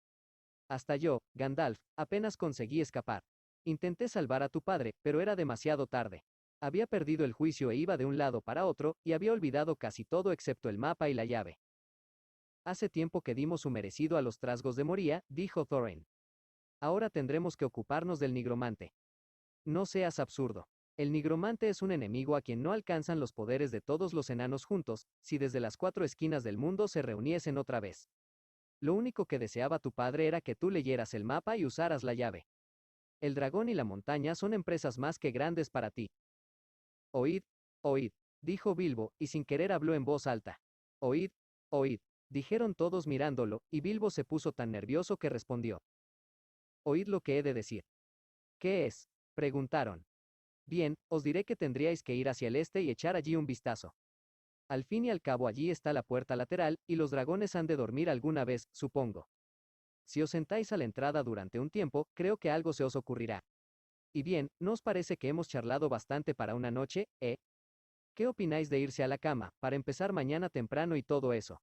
Hasta yo, Gandalf, apenas conseguí escapar. Intenté salvar a tu padre, pero era demasiado tarde. Había perdido el juicio e iba de un lado para otro, y había olvidado casi todo excepto el mapa y la llave. Hace tiempo que dimos su merecido a los trasgos de Moría, dijo Thorin. Ahora tendremos que ocuparnos del nigromante. No seas absurdo. El nigromante es un enemigo a quien no alcanzan los poderes de todos los enanos juntos, si desde las 4 esquinas del mundo se reuniesen otra vez. Lo único que deseaba tu padre era que tú leyeras el mapa y usaras la llave. El dragón y la montaña son empresas más que grandes para ti. Oíd, oíd, dijo Bilbo, y sin querer habló en voz alta. Oíd, oíd, dijeron todos mirándolo, y Bilbo se puso tan nervioso que respondió. Oíd lo que he de decir. ¿Qué es? Preguntaron. Bien, os diré que tendríais que ir hacia el este y echar allí un vistazo. Al fin y al cabo allí está la puerta lateral, y los dragones han de dormir alguna vez, supongo. Si os sentáis a la entrada durante un tiempo, creo que algo se os ocurrirá. Y bien, ¿no os parece que hemos charlado bastante para una noche, eh? ¿Qué opináis de irse a la cama, para empezar mañana temprano y todo eso?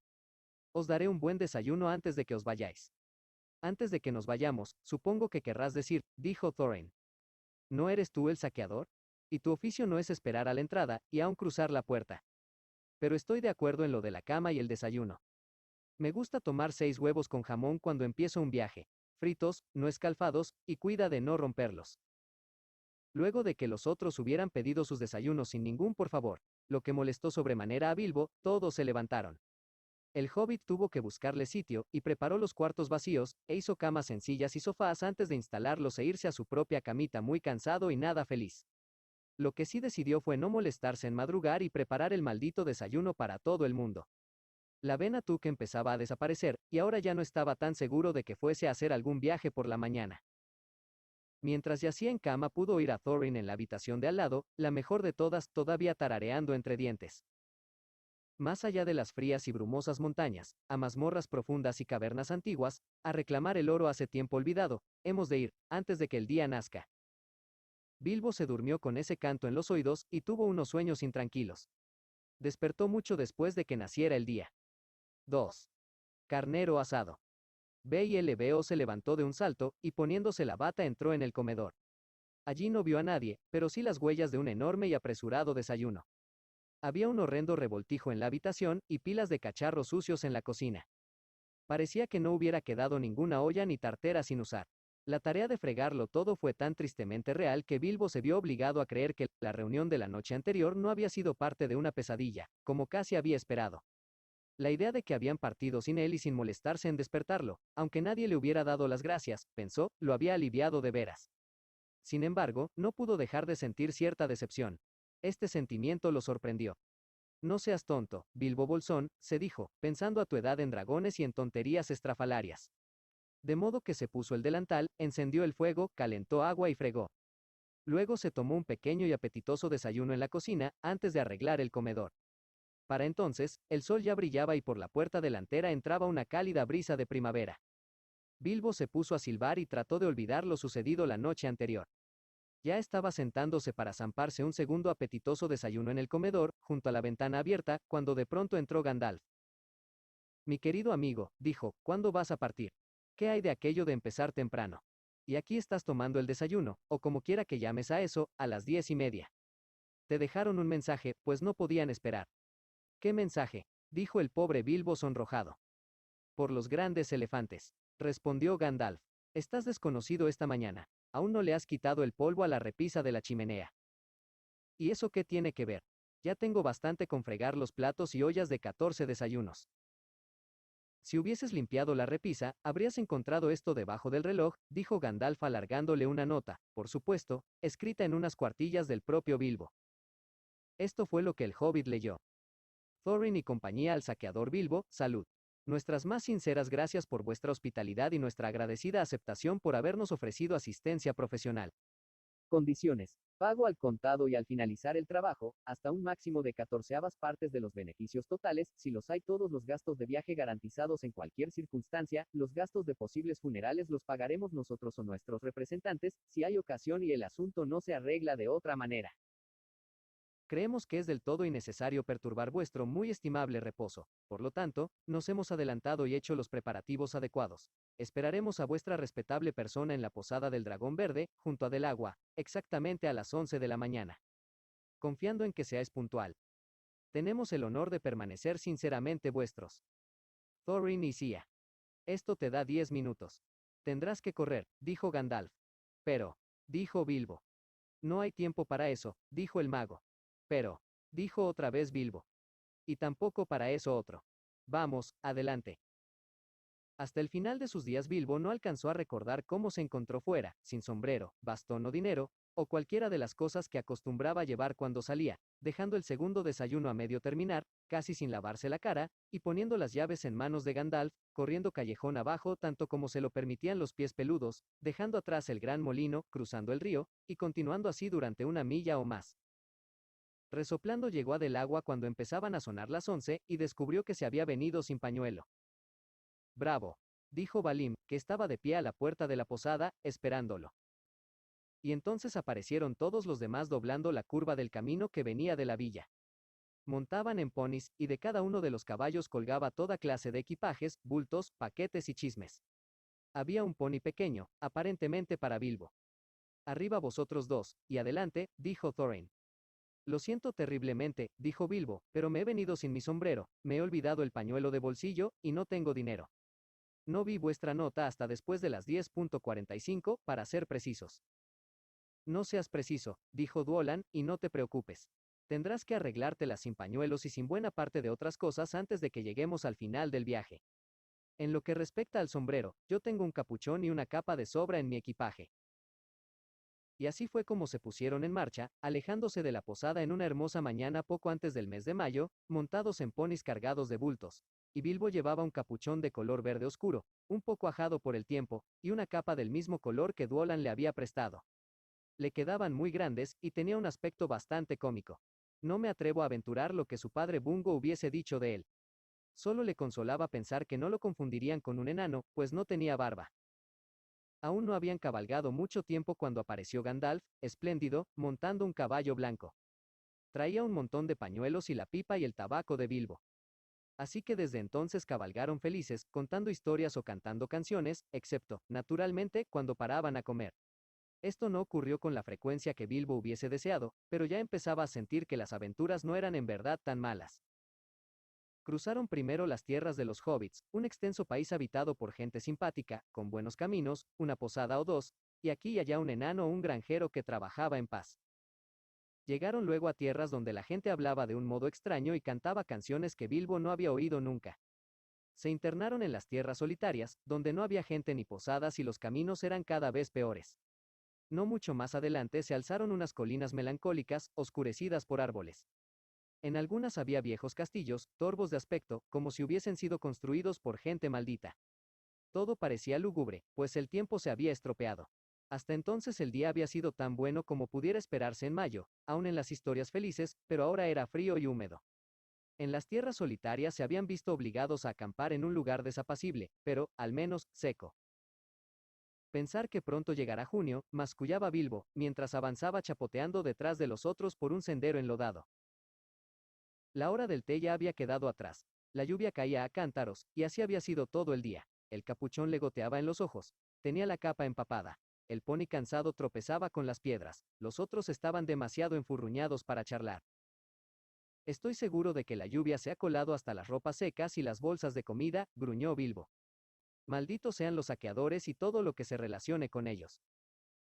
Os daré un buen desayuno antes de que os vayáis. Antes de que nos vayamos, supongo que querrás decir, dijo Thorin. ¿No eres tú el saqueador? Y tu oficio no es esperar a la entrada, y aún cruzar la puerta. Pero estoy de acuerdo en lo de la cama y el desayuno. Me gusta tomar 6 huevos con jamón cuando empiezo un viaje, fritos, no escalfados, y cuida de no romperlos. Luego de que los otros hubieran pedido sus desayunos sin ningún por favor, lo que molestó sobremanera a Bilbo, todos se levantaron. El hobbit tuvo que buscarle sitio, y preparó los cuartos vacíos, e hizo camas sencillas y sofás antes de instalarlos e irse a su propia camita muy cansado y nada feliz. Lo que sí decidió fue no molestarse en madrugar y preparar el maldito desayuno para todo el mundo. La vena Tuck empezaba a desaparecer, y ahora ya no estaba tan seguro de que fuese a hacer algún viaje por la mañana. Mientras yacía en cama pudo oír a Thorin en la habitación de al lado, la mejor de todas, todavía tarareando entre dientes. Más allá de las frías y brumosas montañas, a mazmorras profundas y cavernas antiguas, a reclamar el oro hace tiempo olvidado, hemos de ir, antes de que el día nazca. Bilbo se durmió con ese canto en los oídos, y tuvo unos sueños intranquilos. Despertó mucho después de que naciera el día. 2. Carnero asado. B&LBO se levantó de un salto, y poniéndose la bata entró en el comedor. Allí no vio a nadie, pero sí las huellas de un enorme y apresurado desayuno. Había un horrendo revoltijo en la habitación, y pilas de cacharros sucios en la cocina. Parecía que no hubiera quedado ninguna olla ni tartera sin usar. La tarea de fregarlo todo fue tan tristemente real que Bilbo se vio obligado a creer que la reunión de la noche anterior no había sido parte de una pesadilla, como casi había esperado. La idea de que habían partido sin él y sin molestarse en despertarlo, aunque nadie le hubiera dado las gracias, pensó, lo había aliviado de veras. Sin embargo, no pudo dejar de sentir cierta decepción. Este sentimiento lo sorprendió. No seas tonto, Bilbo Bolsón, se dijo, pensando a tu edad en dragones y en tonterías estrafalarias. De modo que se puso el delantal, encendió el fuego, calentó agua y fregó. Luego se tomó un pequeño y apetitoso desayuno en la cocina, antes de arreglar el comedor. Para entonces, el sol ya brillaba y por la puerta delantera entraba una cálida brisa de primavera. Bilbo se puso a silbar y trató de olvidar lo sucedido la noche anterior. Ya estaba sentándose para zamparse un segundo apetitoso desayuno en el comedor, junto a la ventana abierta, cuando de pronto entró Gandalf. Mi querido amigo, dijo, ¿cuándo vas a partir? ¿Qué hay de aquello de empezar temprano? Y aquí estás tomando el desayuno, o como quiera que llames a eso, a las 10:30. Te dejaron un mensaje, pues no podían esperar. ¿Qué mensaje?, dijo el pobre Bilbo sonrojado. Por los grandes elefantes, respondió Gandalf. Estás desconocido esta mañana. Aún no le has quitado el polvo a la repisa de la chimenea. ¿Y eso qué tiene que ver? Ya tengo bastante con fregar los platos y ollas de 14 desayunos. Si hubieses limpiado la repisa, habrías encontrado esto debajo del reloj, dijo Gandalf alargándole una nota, por supuesto, escrita en unas cuartillas del propio Bilbo. Esto fue lo que el hobbit leyó. Thorin y compañía al saqueador Bilbo, salud. Nuestras más sinceras gracias por vuestra hospitalidad y nuestra agradecida aceptación por habernos ofrecido asistencia profesional. Condiciones. Pago al contado y al finalizar el trabajo, hasta un máximo de 14avas partes de los beneficios totales, si los hay todos los gastos de viaje garantizados en cualquier circunstancia, los gastos de posibles funerales los pagaremos nosotros o nuestros representantes, si hay ocasión y el asunto no se arregla de otra manera. Creemos que es del todo innecesario perturbar vuestro muy estimable reposo. Por lo tanto, nos hemos adelantado y hecho los preparativos adecuados. Esperaremos a vuestra respetable persona en la posada del Dragón Verde, junto a Del Agua, exactamente a las 11 de la mañana. Confiando en que seáis puntual. Tenemos el honor de permanecer sinceramente vuestros. Thorin y Sia. Esto te da 10 minutos. Tendrás que correr, dijo Gandalf. Pero, dijo Bilbo. No hay tiempo para eso, dijo el mago. Pero, dijo otra vez Bilbo. Y tampoco para eso otro. Vamos, adelante. Hasta el final de sus días Bilbo no alcanzó a recordar cómo se encontró fuera, sin sombrero, bastón o dinero, o cualquiera de las cosas que acostumbraba llevar cuando salía, dejando el segundo desayuno a medio terminar, casi sin lavarse la cara, y poniendo las llaves en manos de Gandalf, corriendo callejón abajo tanto como se lo permitían los pies peludos, dejando atrás el gran molino, cruzando el río, y continuando así durante una milla o más. Resoplando llegó a Del Agua cuando empezaban a sonar las 11 y descubrió que se había venido sin pañuelo. Bravo, dijo Balim, que estaba de pie a la puerta de la posada, esperándolo. Y entonces aparecieron todos los demás doblando la curva del camino que venía de la villa. Montaban en ponis, y de cada uno de los caballos colgaba toda clase de equipajes, bultos, paquetes y chismes. Había un pony pequeño, aparentemente para Bilbo. Arriba vosotros dos, y adelante, dijo Thorin. Lo siento terriblemente, dijo Bilbo, pero me he venido sin mi sombrero, me he olvidado el pañuelo de bolsillo, y no tengo dinero. No vi vuestra nota hasta después de las 10:45, para ser precisos. No seas preciso, dijo Duolan, y no te preocupes. Tendrás que arreglártelas sin pañuelos y sin buena parte de otras cosas antes de que lleguemos al final del viaje. En lo que respecta al sombrero, yo tengo un capuchón y una capa de sobra en mi equipaje. Y así fue como se pusieron en marcha, alejándose de la posada en una hermosa mañana poco antes del mes de mayo, montados en ponis cargados de bultos. Y Bilbo llevaba un capuchón de color verde oscuro, un poco ajado por el tiempo, y una capa del mismo color que Duolan le había prestado. Le quedaban muy grandes, y tenía un aspecto bastante cómico. No me atrevo a aventurar lo que su padre Bungo hubiese dicho de él. Solo le consolaba pensar que no lo confundirían con un enano, pues no tenía barba. Aún no habían cabalgado mucho tiempo cuando apareció Gandalf, espléndido, montando un caballo blanco. Traía un montón de pañuelos y la pipa y el tabaco de Bilbo. Así que desde entonces cabalgaron felices, contando historias o cantando canciones, excepto, naturalmente, cuando paraban a comer. Esto no ocurrió con la frecuencia que Bilbo hubiese deseado, pero ya empezaba a sentir que las aventuras no eran en verdad tan malas. Cruzaron primero las tierras de los hobbits, un extenso país habitado por gente simpática, con buenos caminos, una posada o dos, y aquí y allá un enano o un granjero que trabajaba en paz. Llegaron luego a tierras donde la gente hablaba de un modo extraño y cantaba canciones que Bilbo no había oído nunca. Se internaron en las tierras solitarias, donde no había gente ni posadas y los caminos eran cada vez peores. No mucho más adelante se alzaron unas colinas melancólicas, oscurecidas por árboles. En algunas había viejos castillos, torvos de aspecto, como si hubiesen sido construidos por gente maldita. Todo parecía lúgubre, pues el tiempo se había estropeado. Hasta entonces el día había sido tan bueno como pudiera esperarse en mayo, aun en las historias felices, pero ahora era frío y húmedo. En las tierras solitarias se habían visto obligados a acampar en un lugar desapacible, pero, al menos, seco. Pensar que pronto llegará junio, mascullaba Bilbo, mientras avanzaba chapoteando detrás de los otros por un sendero enlodado. La hora del té ya había quedado atrás. La lluvia caía a cántaros, y así había sido todo el día. El capuchón le goteaba en los ojos. Tenía la capa empapada. El pony cansado tropezaba con las piedras, los otros estaban demasiado enfurruñados para charlar. Estoy seguro de que la lluvia se ha colado hasta las ropas secas y las bolsas de comida, gruñó Bilbo. Malditos sean los saqueadores y todo lo que se relacione con ellos.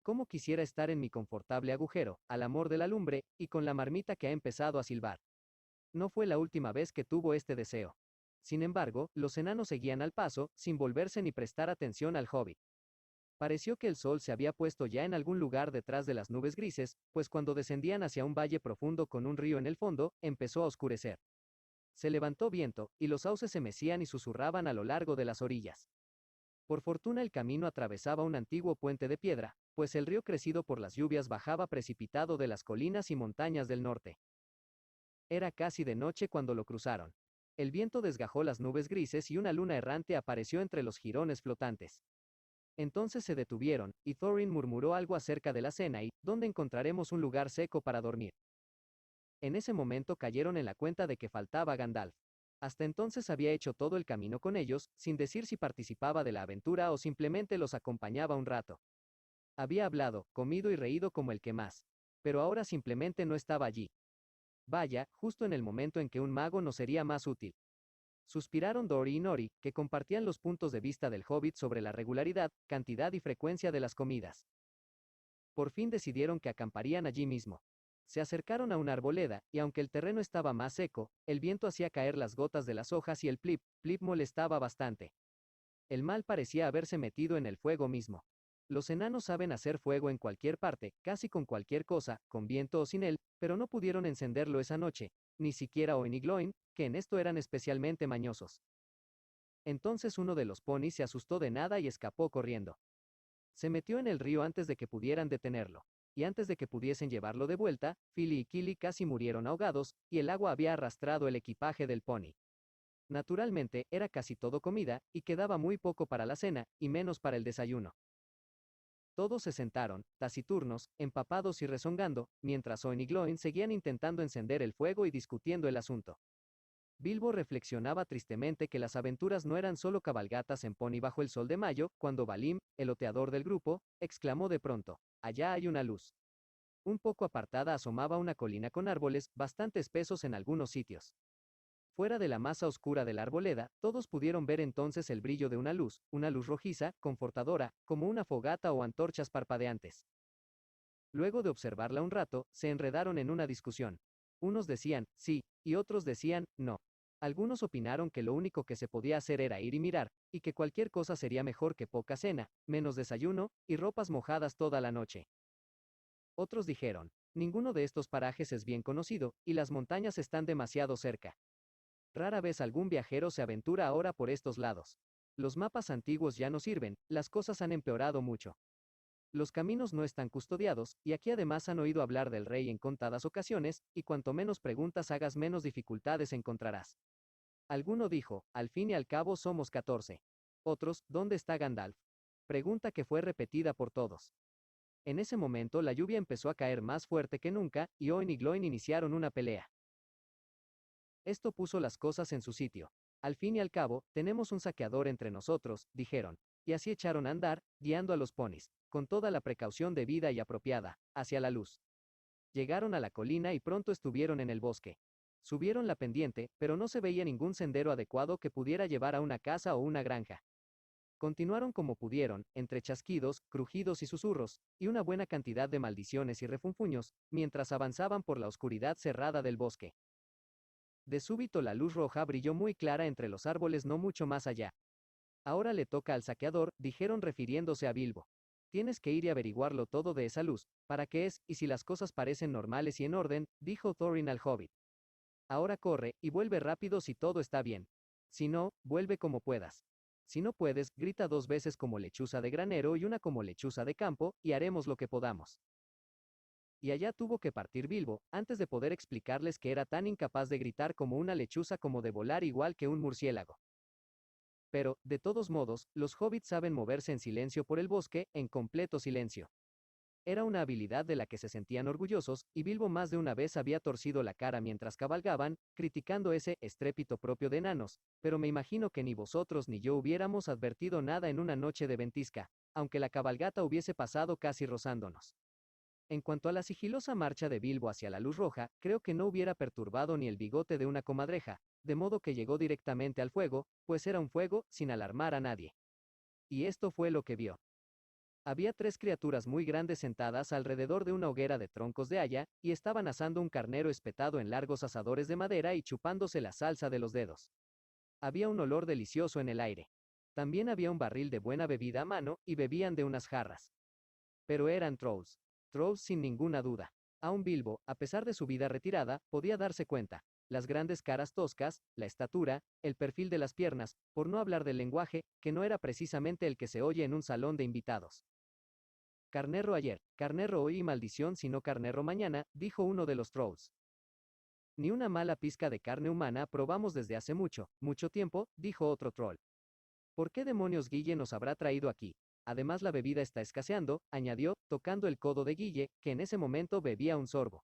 Cómo quisiera estar en mi confortable agujero, al amor de la lumbre, y con la marmita que ha empezado a silbar. No fue la última vez que tuvo este deseo. Sin embargo, los enanos seguían al paso, sin volverse ni prestar atención al hobbit. Pareció que el sol se había puesto ya en algún lugar detrás de las nubes grises, pues cuando descendían hacia un valle profundo con un río en el fondo, empezó a oscurecer. Se levantó viento, y los sauces se mecían y susurraban a lo largo de las orillas. Por fortuna el camino atravesaba un antiguo puente de piedra, pues el río crecido por las lluvias bajaba precipitado de las colinas y montañas del norte. Era casi de noche cuando lo cruzaron. El viento desgajó las nubes grises y una luna errante apareció entre los jirones flotantes. Entonces se detuvieron, y Thorin murmuró algo acerca de la cena y, ¿dónde encontraremos un lugar seco para dormir? En ese momento cayeron en la cuenta de que faltaba Gandalf. Hasta entonces había hecho todo el camino con ellos, sin decir si participaba de la aventura o simplemente los acompañaba un rato. Había hablado, comido y reído como el que más. Pero ahora simplemente no estaba allí. Vaya, justo en el momento en que un mago nos sería más útil. Suspiraron Dori y Nori, que compartían los puntos de vista del hobbit sobre la regularidad, cantidad y frecuencia de las comidas. Por fin decidieron que acamparían allí mismo. Se acercaron a una arboleda, y aunque el terreno estaba más seco, el viento hacía caer las gotas de las hojas y el plip, plip molestaba bastante. El mal parecía haberse metido en el fuego mismo. Los enanos saben hacer fuego en cualquier parte, casi con cualquier cosa, con viento o sin él, pero no pudieron encenderlo esa noche, ni siquiera Oin y Gloin, que en esto eran especialmente mañosos. Entonces uno de los ponis se asustó de nada y escapó corriendo. Se metió en el río antes de que pudieran detenerlo. Y antes de que pudiesen llevarlo de vuelta, Fili y Kili casi murieron ahogados, y el agua había arrastrado el equipaje del pony. Naturalmente, era casi todo comida, y quedaba muy poco para la cena, y menos para el desayuno. Todos se sentaron, taciturnos, empapados y rezongando, mientras Oin y Gloin seguían intentando encender el fuego y discutiendo el asunto. Bilbo reflexionaba tristemente que las aventuras no eran solo cabalgatas en pony bajo el sol de mayo, cuando Balim, el oteador del grupo, exclamó de pronto: «Allá hay una luz». Un poco apartada asomaba una colina con árboles, bastante espesos en algunos sitios. Fuera de la masa oscura de la arboleda, todos pudieron ver entonces el brillo de una luz rojiza, confortadora, como una fogata o antorchas parpadeantes. Luego de observarla un rato, se enredaron en una discusión. Unos decían, sí, y otros decían, no. Algunos opinaron que lo único que se podía hacer era ir y mirar, y que cualquier cosa sería mejor que poca cena, menos desayuno, y ropas mojadas toda la noche. Otros dijeron, ninguno de estos parajes es bien conocido, y las montañas están demasiado cerca. Rara vez algún viajero se aventura ahora por estos lados. Los mapas antiguos ya no sirven, las cosas han empeorado mucho. Los caminos no están custodiados, y aquí además han oído hablar del rey en contadas ocasiones, y cuanto menos preguntas hagas menos dificultades encontrarás. Alguno dijo, al fin y al cabo somos 14. Otros, ¿dónde está Gandalf? Pregunta que fue repetida por todos. En ese momento la lluvia empezó a caer más fuerte que nunca, y Oin y Gloin iniciaron una pelea. Esto puso las cosas en su sitio. Al fin y al cabo, tenemos un saqueador entre nosotros, dijeron, y así echaron a andar, guiando a los ponis, con toda la precaución debida y apropiada, hacia la luz. Llegaron a la colina y pronto estuvieron en el bosque. Subieron la pendiente, pero no se veía ningún sendero adecuado que pudiera llevar a una casa o una granja. Continuaron como pudieron, entre chasquidos, crujidos y susurros, y una buena cantidad de maldiciones y refunfuños, mientras avanzaban por la oscuridad cerrada del bosque. De súbito la luz roja brilló muy clara entre los árboles no mucho más allá. Ahora le toca al saqueador, dijeron refiriéndose a Bilbo. Tienes que ir y averiguarlo todo de esa luz, para qué es, y si las cosas parecen normales y en orden, dijo Thorin al hobbit. Ahora corre, y vuelve rápido si todo está bien. Si no, vuelve como puedas. Si no puedes, grita 2 veces como lechuza de granero y una como lechuza de campo, y haremos lo que podamos. Y allá tuvo que partir Bilbo, antes de poder explicarles que era tan incapaz de gritar como una lechuza como de volar igual que un murciélago. Pero, de todos modos, los hobbits saben moverse en silencio por el bosque, en completo silencio. Era una habilidad de la que se sentían orgullosos, y Bilbo más de una vez había torcido la cara mientras cabalgaban, criticando ese estrépito propio de enanos, pero me imagino que ni vosotros ni yo hubiéramos advertido nada en una noche de ventisca. aunque la cabalgata hubiese pasado casi rozándonos. En cuanto a la sigilosa marcha de Bilbo hacia la luz roja, creo que no hubiera perturbado ni el bigote de una comadreja, de modo que llegó directamente al fuego, pues era un fuego, sin alarmar a nadie. Y esto fue lo que vio. Había 3 criaturas muy grandes sentadas alrededor de una hoguera de troncos de haya, y estaban asando un carnero espetado en largos asadores de madera y chupándose la salsa de los dedos. Había un olor delicioso en el aire. También había un barril de buena bebida a mano, y bebían de unas jarras. Pero eran trolls. Trolls sin ninguna duda. Aun Bilbo, a pesar de su vida retirada, podía darse cuenta. Las grandes caras toscas, la estatura, el perfil de las piernas, por no hablar del lenguaje, que no era precisamente el que se oye en un salón de invitados. Carnerro ayer, carnerro hoy y maldición si no carnerro mañana, dijo uno de los trolls. Ni una mala pizca de carne humana probamos desde hace mucho, mucho tiempo, dijo otro troll. ¿Por qué demonios Guille nos habrá traído aquí? Además la bebida está escaseando, añadió, tocando el codo de Guille, que en ese momento bebía un sorbo.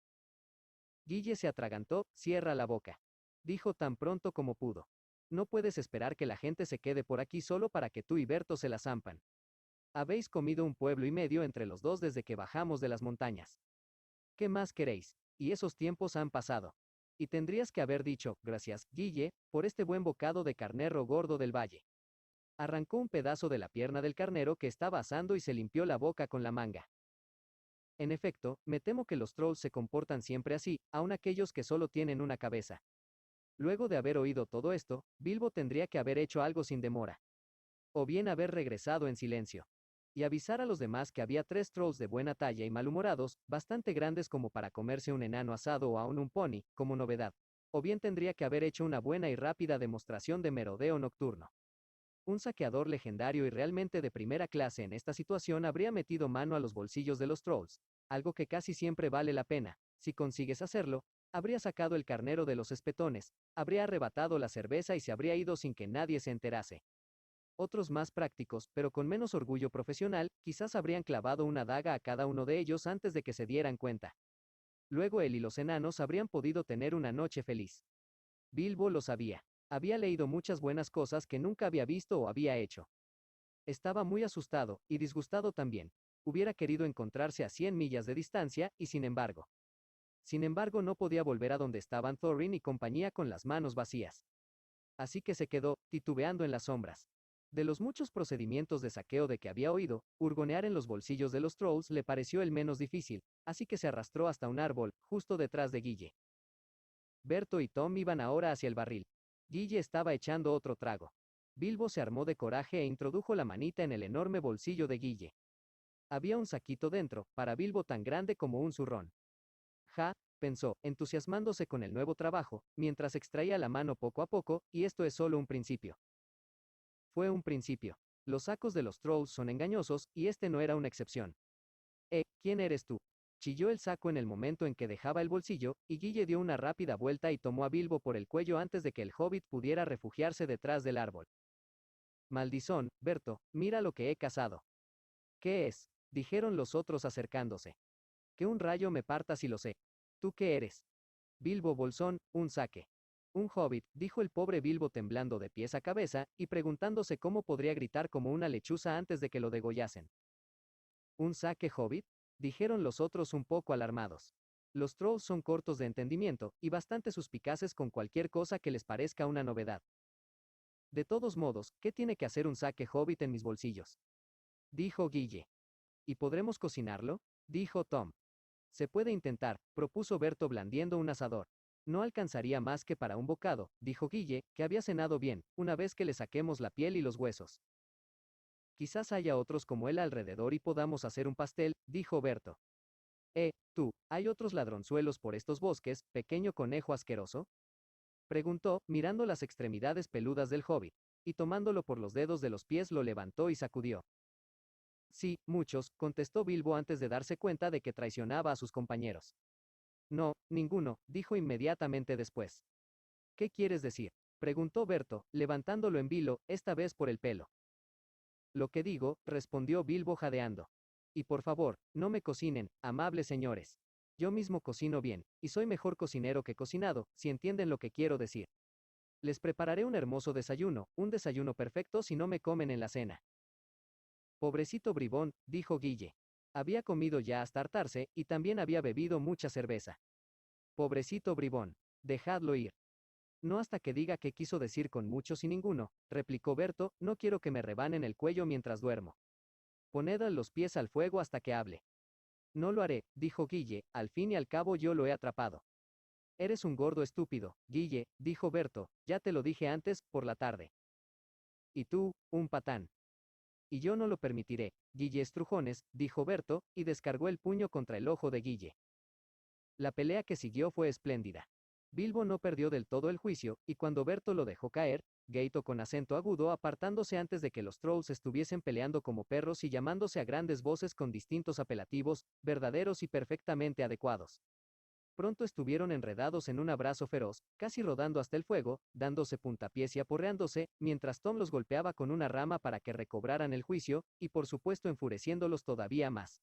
Guille se atragantó, cierra la boca. Dijo tan pronto como pudo. No puedes esperar que la gente se quede por aquí solo para que tú y Berto se la zampan. Habéis comido un pueblo y medio entre los dos desde que bajamos de las montañas. ¿Qué más queréis? Y esos tiempos han pasado. Y tendrías que haber dicho, gracias, Guille, por este buen bocado de carnero gordo del valle. Arrancó un pedazo de la pierna del carnero que estaba asando y se limpió la boca con la manga. En efecto, me temo que los trolls se comportan siempre así, aun aquellos que solo tienen una cabeza. Luego de haber oído todo esto, Bilbo tendría que haber hecho algo sin demora. O bien haber regresado en silencio. Y avisar a los demás que había 3 trolls de buena talla y malhumorados, bastante grandes como para comerse un enano asado o aún un pony, como novedad. O bien tendría que haber hecho una buena y rápida demostración de merodeo nocturno. Un saqueador legendario y realmente de primera clase en esta situación habría metido mano a los bolsillos de los trolls, algo que casi siempre vale la pena. Si consigues hacerlo, habría sacado el carnero de los espetones, habría arrebatado la cerveza y se habría ido sin que nadie se enterase. Otros más prácticos, pero con menos orgullo profesional, quizás habrían clavado una daga a cada uno de ellos antes de que se dieran cuenta. Luego él y los enanos habrían podido tener una noche feliz. Bilbo lo sabía. Había leído muchas buenas cosas que nunca había visto o había hecho. Estaba muy asustado, y disgustado también. Hubiera querido encontrarse a 100 millas de distancia, y sin embargo. No podía volver a donde estaban Thorin y compañía con las manos vacías. Así que se quedó, titubeando en las sombras. De los muchos procedimientos de saqueo de que había oído, hurgonear en los bolsillos de los trolls le pareció el menos difícil, así que se arrastró hasta un árbol, justo detrás de Guille. Berto y Tom iban ahora hacia el barril. Guille estaba echando otro trago. Bilbo se armó de coraje e introdujo la manita en el enorme bolsillo de Guille. Había un saquito dentro, para Bilbo tan grande como un zurrón. Ja, pensó, entusiasmándose con el nuevo trabajo, mientras extraía la mano poco a poco, y esto es solo un principio. Fue un principio. Los sacos de los trolls son engañosos, y este no era una excepción. ¿Quién eres tú? Chilló el saco en el momento en que dejaba el bolsillo, y Guille dio una rápida vuelta y tomó a Bilbo por el cuello antes de que el hobbit pudiera refugiarse detrás del árbol. Maldizón, Berto, mira lo que he cazado. ¿Qué es? Dijeron los otros acercándose. Que un rayo me parta si lo sé. ¿Tú qué eres? Bilbo Bolsón, un saque. Un hobbit, dijo el pobre Bilbo temblando de pies a cabeza, y preguntándose cómo podría gritar como una lechuza antes de que lo degollasen. ¿Un saque hobbit? Dijeron los otros un poco alarmados. Los trolls son cortos de entendimiento, y bastante suspicaces con cualquier cosa que les parezca una novedad. De todos modos, ¿qué tiene que hacer un saque hobbit en mis bolsillos? Dijo Guille. ¿Y podremos cocinarlo? Dijo Tom. Se puede intentar, propuso Berto blandiendo un asador. No alcanzaría más que para un bocado, dijo Guille, que había cenado bien, una vez que le saquemos la piel y los huesos. Quizás haya otros como él alrededor y podamos hacer un pastel, dijo Berto. Tú, ¿hay otros ladronzuelos por estos bosques, pequeño conejo asqueroso? Preguntó, mirando las extremidades peludas del hobbit, y tomándolo por los dedos de los pies lo levantó y sacudió. Sí, muchos, contestó Bilbo antes de darse cuenta de que traicionaba a sus compañeros. No, ninguno, dijo inmediatamente después. ¿Qué quieres decir? Preguntó Berto, levantándolo en vilo, esta vez por el pelo. Lo que digo, respondió Bilbo jadeando. Y por favor, no me cocinen, amables señores. Yo mismo cocino bien, y soy mejor cocinero que cocinado, si entienden lo que quiero decir. Les prepararé un hermoso desayuno, un desayuno perfecto si no me comen en la cena. Pobrecito bribón, dijo Guille. Había comido ya hasta hartarse, y también había bebido mucha cerveza. Pobrecito bribón. Dejadlo ir. No hasta que diga qué quiso decir con muchos y ninguno, replicó Berto, no quiero que me rebanen el cuello mientras duermo. Poned los pies al fuego hasta que hable. No lo haré, dijo Guille, al fin y al cabo yo lo he atrapado. Eres un gordo estúpido, Guille, dijo Berto, ya te lo dije antes, por la tarde. Y tú, un patán. Y yo no lo permitiré, Guille Estrujones, dijo Berto, y descargó el puño contra el ojo de Guille. La pelea que siguió fue espléndida. Bilbo no perdió del todo el juicio, y cuando Berto lo dejó caer, gritó con acento agudo apartándose antes de que los trolls estuviesen peleando como perros y llamándose a grandes voces con distintos apelativos, verdaderos y perfectamente adecuados. Pronto estuvieron enredados en un abrazo feroz, casi rodando hasta el fuego, dándose puntapiés y aporreándose, mientras Tom los golpeaba con una rama para que recobraran el juicio, y por supuesto enfureciéndolos todavía más.